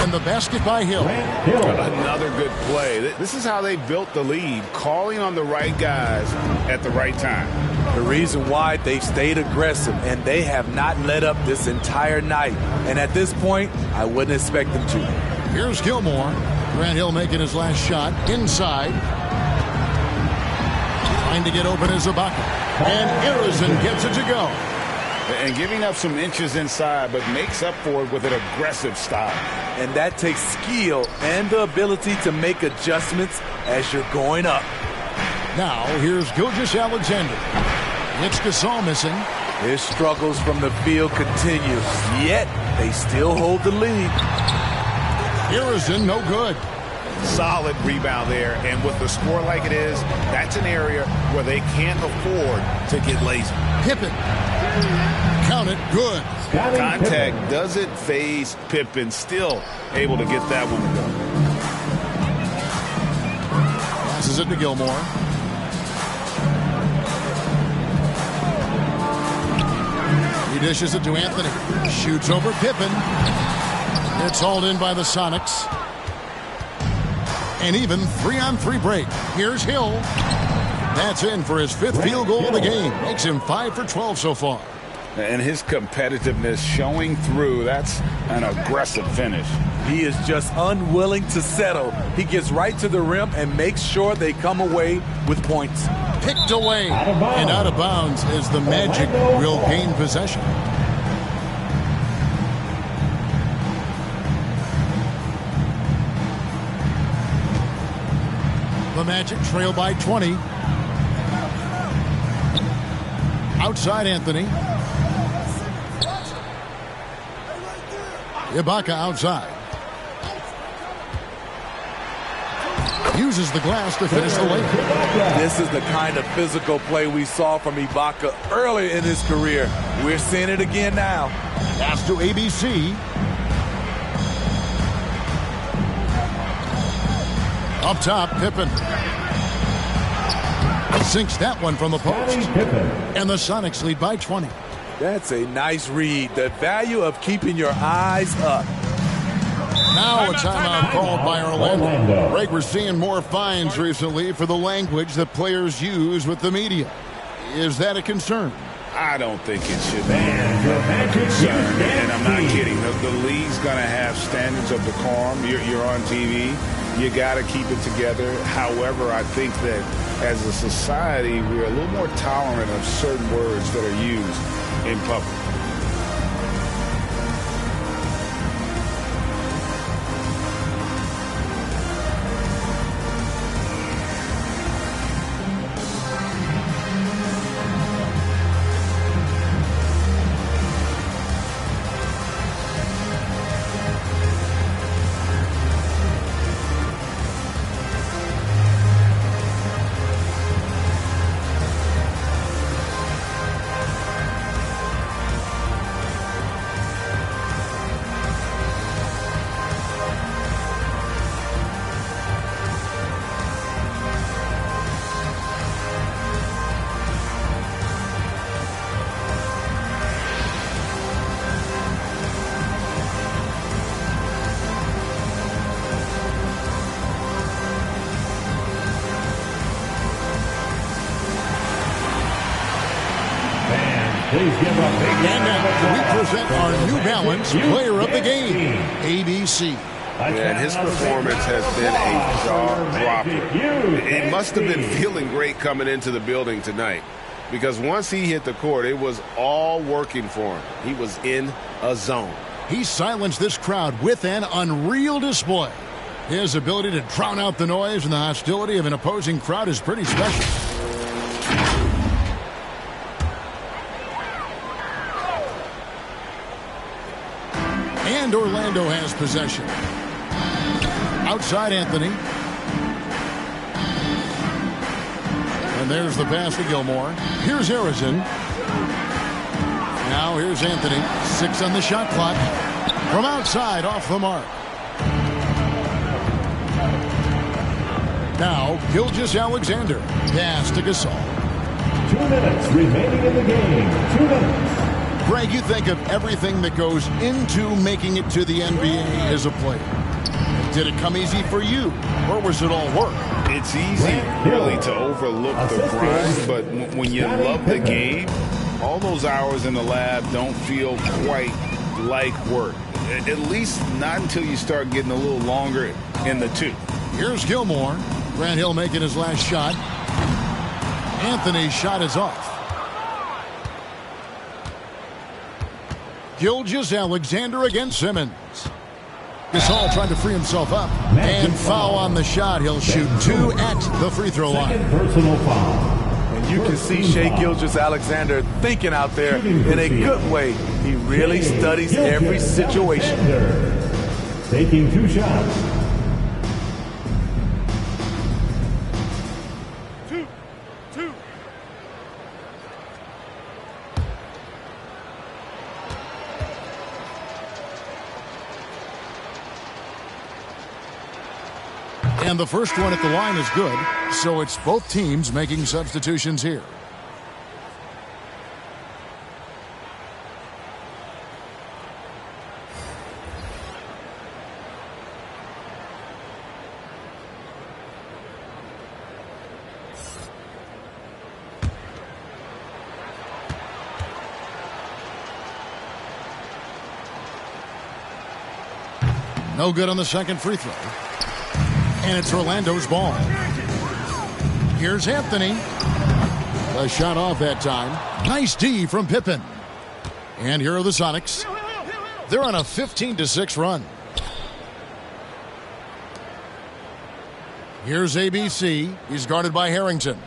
And the basket by Hill. Another good play. This is how they built the lead, calling on the right guys at the right time. The reason why they've stayed aggressive, and they have not let up this entire night. And at this point, I wouldn't expect them to. Here's Gilmore. Grant Hill making his last shot. Inside. Trying to get open is Ibaka. And Harrison gets it to go. And giving up some inches inside, but makes up for it with an aggressive style. And that takes skill and the ability to make adjustments as you're going up. Now, here's Gilgeous-Alexander. It's Gasol missing. His struggles from the field continue, yet they still hold the lead. Harrison, no good. Solid rebound there, and with the score like it is, that's an area where they can't afford to get lazy. Pippen. Count it, good. Contact doesn't phase Pippen, still able to get that one to go. Passes it to Gilmore. He dishes it to Anthony. Shoots over Pippen. It's hauled in by the Sonics. And even 3-on-3 break. Here's Hill. That's in for his 5th field goal of the game. Makes him 5 for 12 so far. And his competitiveness showing through. That's an aggressive finish. He is just unwilling to settle. He gets right to the rim and makes sure they come away with points. Picked away. And out of bounds as the Magic will gain possession. The Magic trail by 20. Outside Anthony. Ibaka outside. Uses the glass to finish the layup. This is the kind of physical play we saw from Ibaka early in his career. We're seeing it again now. Pass to ABC. Up top, Pippen. Sinks that one from the post. And the Sonics lead by 20. That's a nice read. The value of keeping your eyes up. Now a timeout called by Orlando. Greg, we're seeing more fines recently for the language that players use with the media. Is that a concern? I don't think it should be a concern, and I'm not kidding. The league's going to have standards of decorum. You're on TV. You got to keep it together. However, I think that as a society, we're a little more tolerant of certain words that are used in public. And now we present our New Balance Player of the Game, ABC. And his performance has been a jaw-dropper. It must have been feeling great coming into the building tonight, because once he hit the court, it was all working for him. He was in a zone. He silenced this crowd with an unreal display. His ability to drown out the noise and the hostility of an opposing crowd is pretty special. And Orlando has possession. Outside Anthony. And there's the pass to Gilmore. Here's Harrison. Now here's Anthony. 6 on the shot clock. From outside, off the mark. Now Gilgeous-Alexander. Pass to Gasol. 2 minutes remaining in the game. 2 minutes. Greg, you think of everything that goes into making it to the NBA as a player. Did it come easy for you, or was it all work? It's easy, really, to overlook the grind, but when you love the game, all those hours in the lab don't feel quite like work. At least not until you start getting a little longer in the tooth. Here's Gilmore. Grant Hill making his last shot. Anthony's shot is off. Gilgeous-Alexander against Simmons. Gasol trying to free himself up. And foul on the shot. He'll shoot 2 at the free throw line. Personal foul. And you can see Shai Gilgeous-Alexander thinking out there in a good way. He really studies every situation. Taking 2 shots. And the first one at the line is good, so it's both teams making substitutions here. No good on the second free throw. And it's Orlando's ball. Here's Anthony. A shot off that time. Nice D from Pippen. And here are the Sonics. They're on a 15-6 run. Here's ABC. He's guarded by Harrington.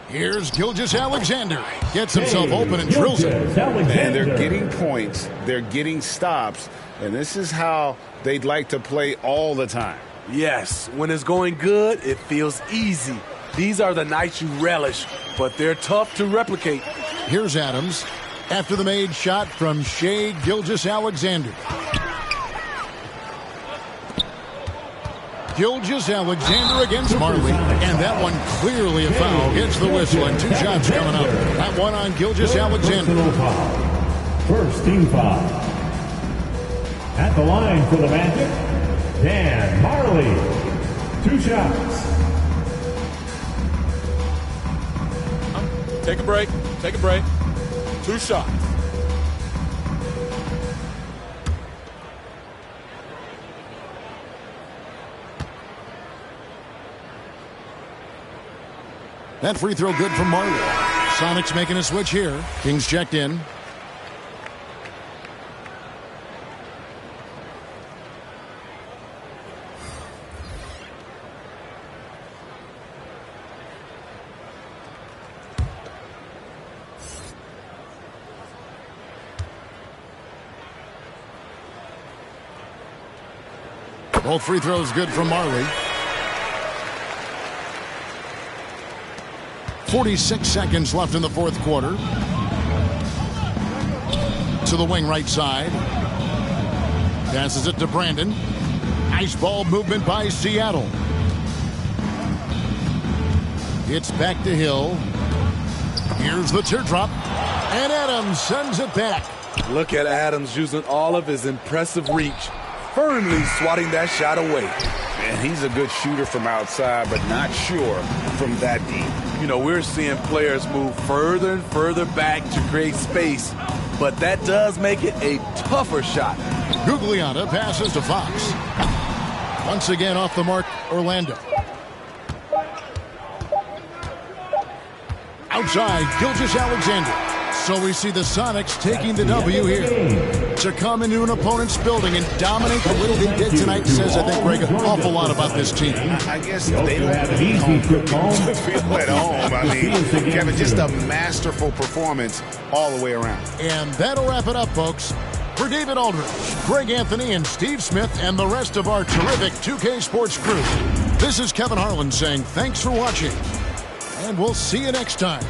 Here's Gilgeous-Alexander. Gets himself open and drills it. And they're getting points. They're getting stops. And this is how they'd like to play all the time. Yes, when it's going good, it feels easy. These are the nights you relish, but they're tough to replicate. Here's Adams after the made shot from Shai Gilgeous-Alexander. Gilgeous-Alexander against Marley. And that one clearly a foul. Gets the whistle and 2 shots coming up. That one on Gilgeous-Alexander. First team foul. At the line for the Magic, Dan Marley. 2 shots. Take a break. Take a break. 2 shots. That free throw good from Marley. Sonics making a switch here. Kings checked in. Both free throws good from Marley. 46 seconds left in the fourth quarter. To the wing right side. Passes it to Brandon. Nice ball movement by Seattle. It's back to Hill. Here's the teardrop. And Adams sends it back. Look at Adams using all of his impressive reach, firmly swatting that shot away. And he's a good shooter from outside, but not sure from that deep. You know, we're seeing players move further and further back to create space, but that does make it a tougher shot. Gugliotta passes to Fox. Once again off the mark, Orlando. Outside, Gilgeous-Alexander. So we see the Sonics taking the W here. To come into an opponent's building and dominate the way they did tonight says, I think, Greg, an awful lot about this team. I guess they don't feel at home. I mean, Kevin, just a masterful performance all the way around. And that'll wrap it up, folks. For David Aldridge, Greg Anthony, and Steve Smith, and the rest of our terrific 2K Sports crew, this is Kevin Harlan saying thanks for watching, and we'll see you next time.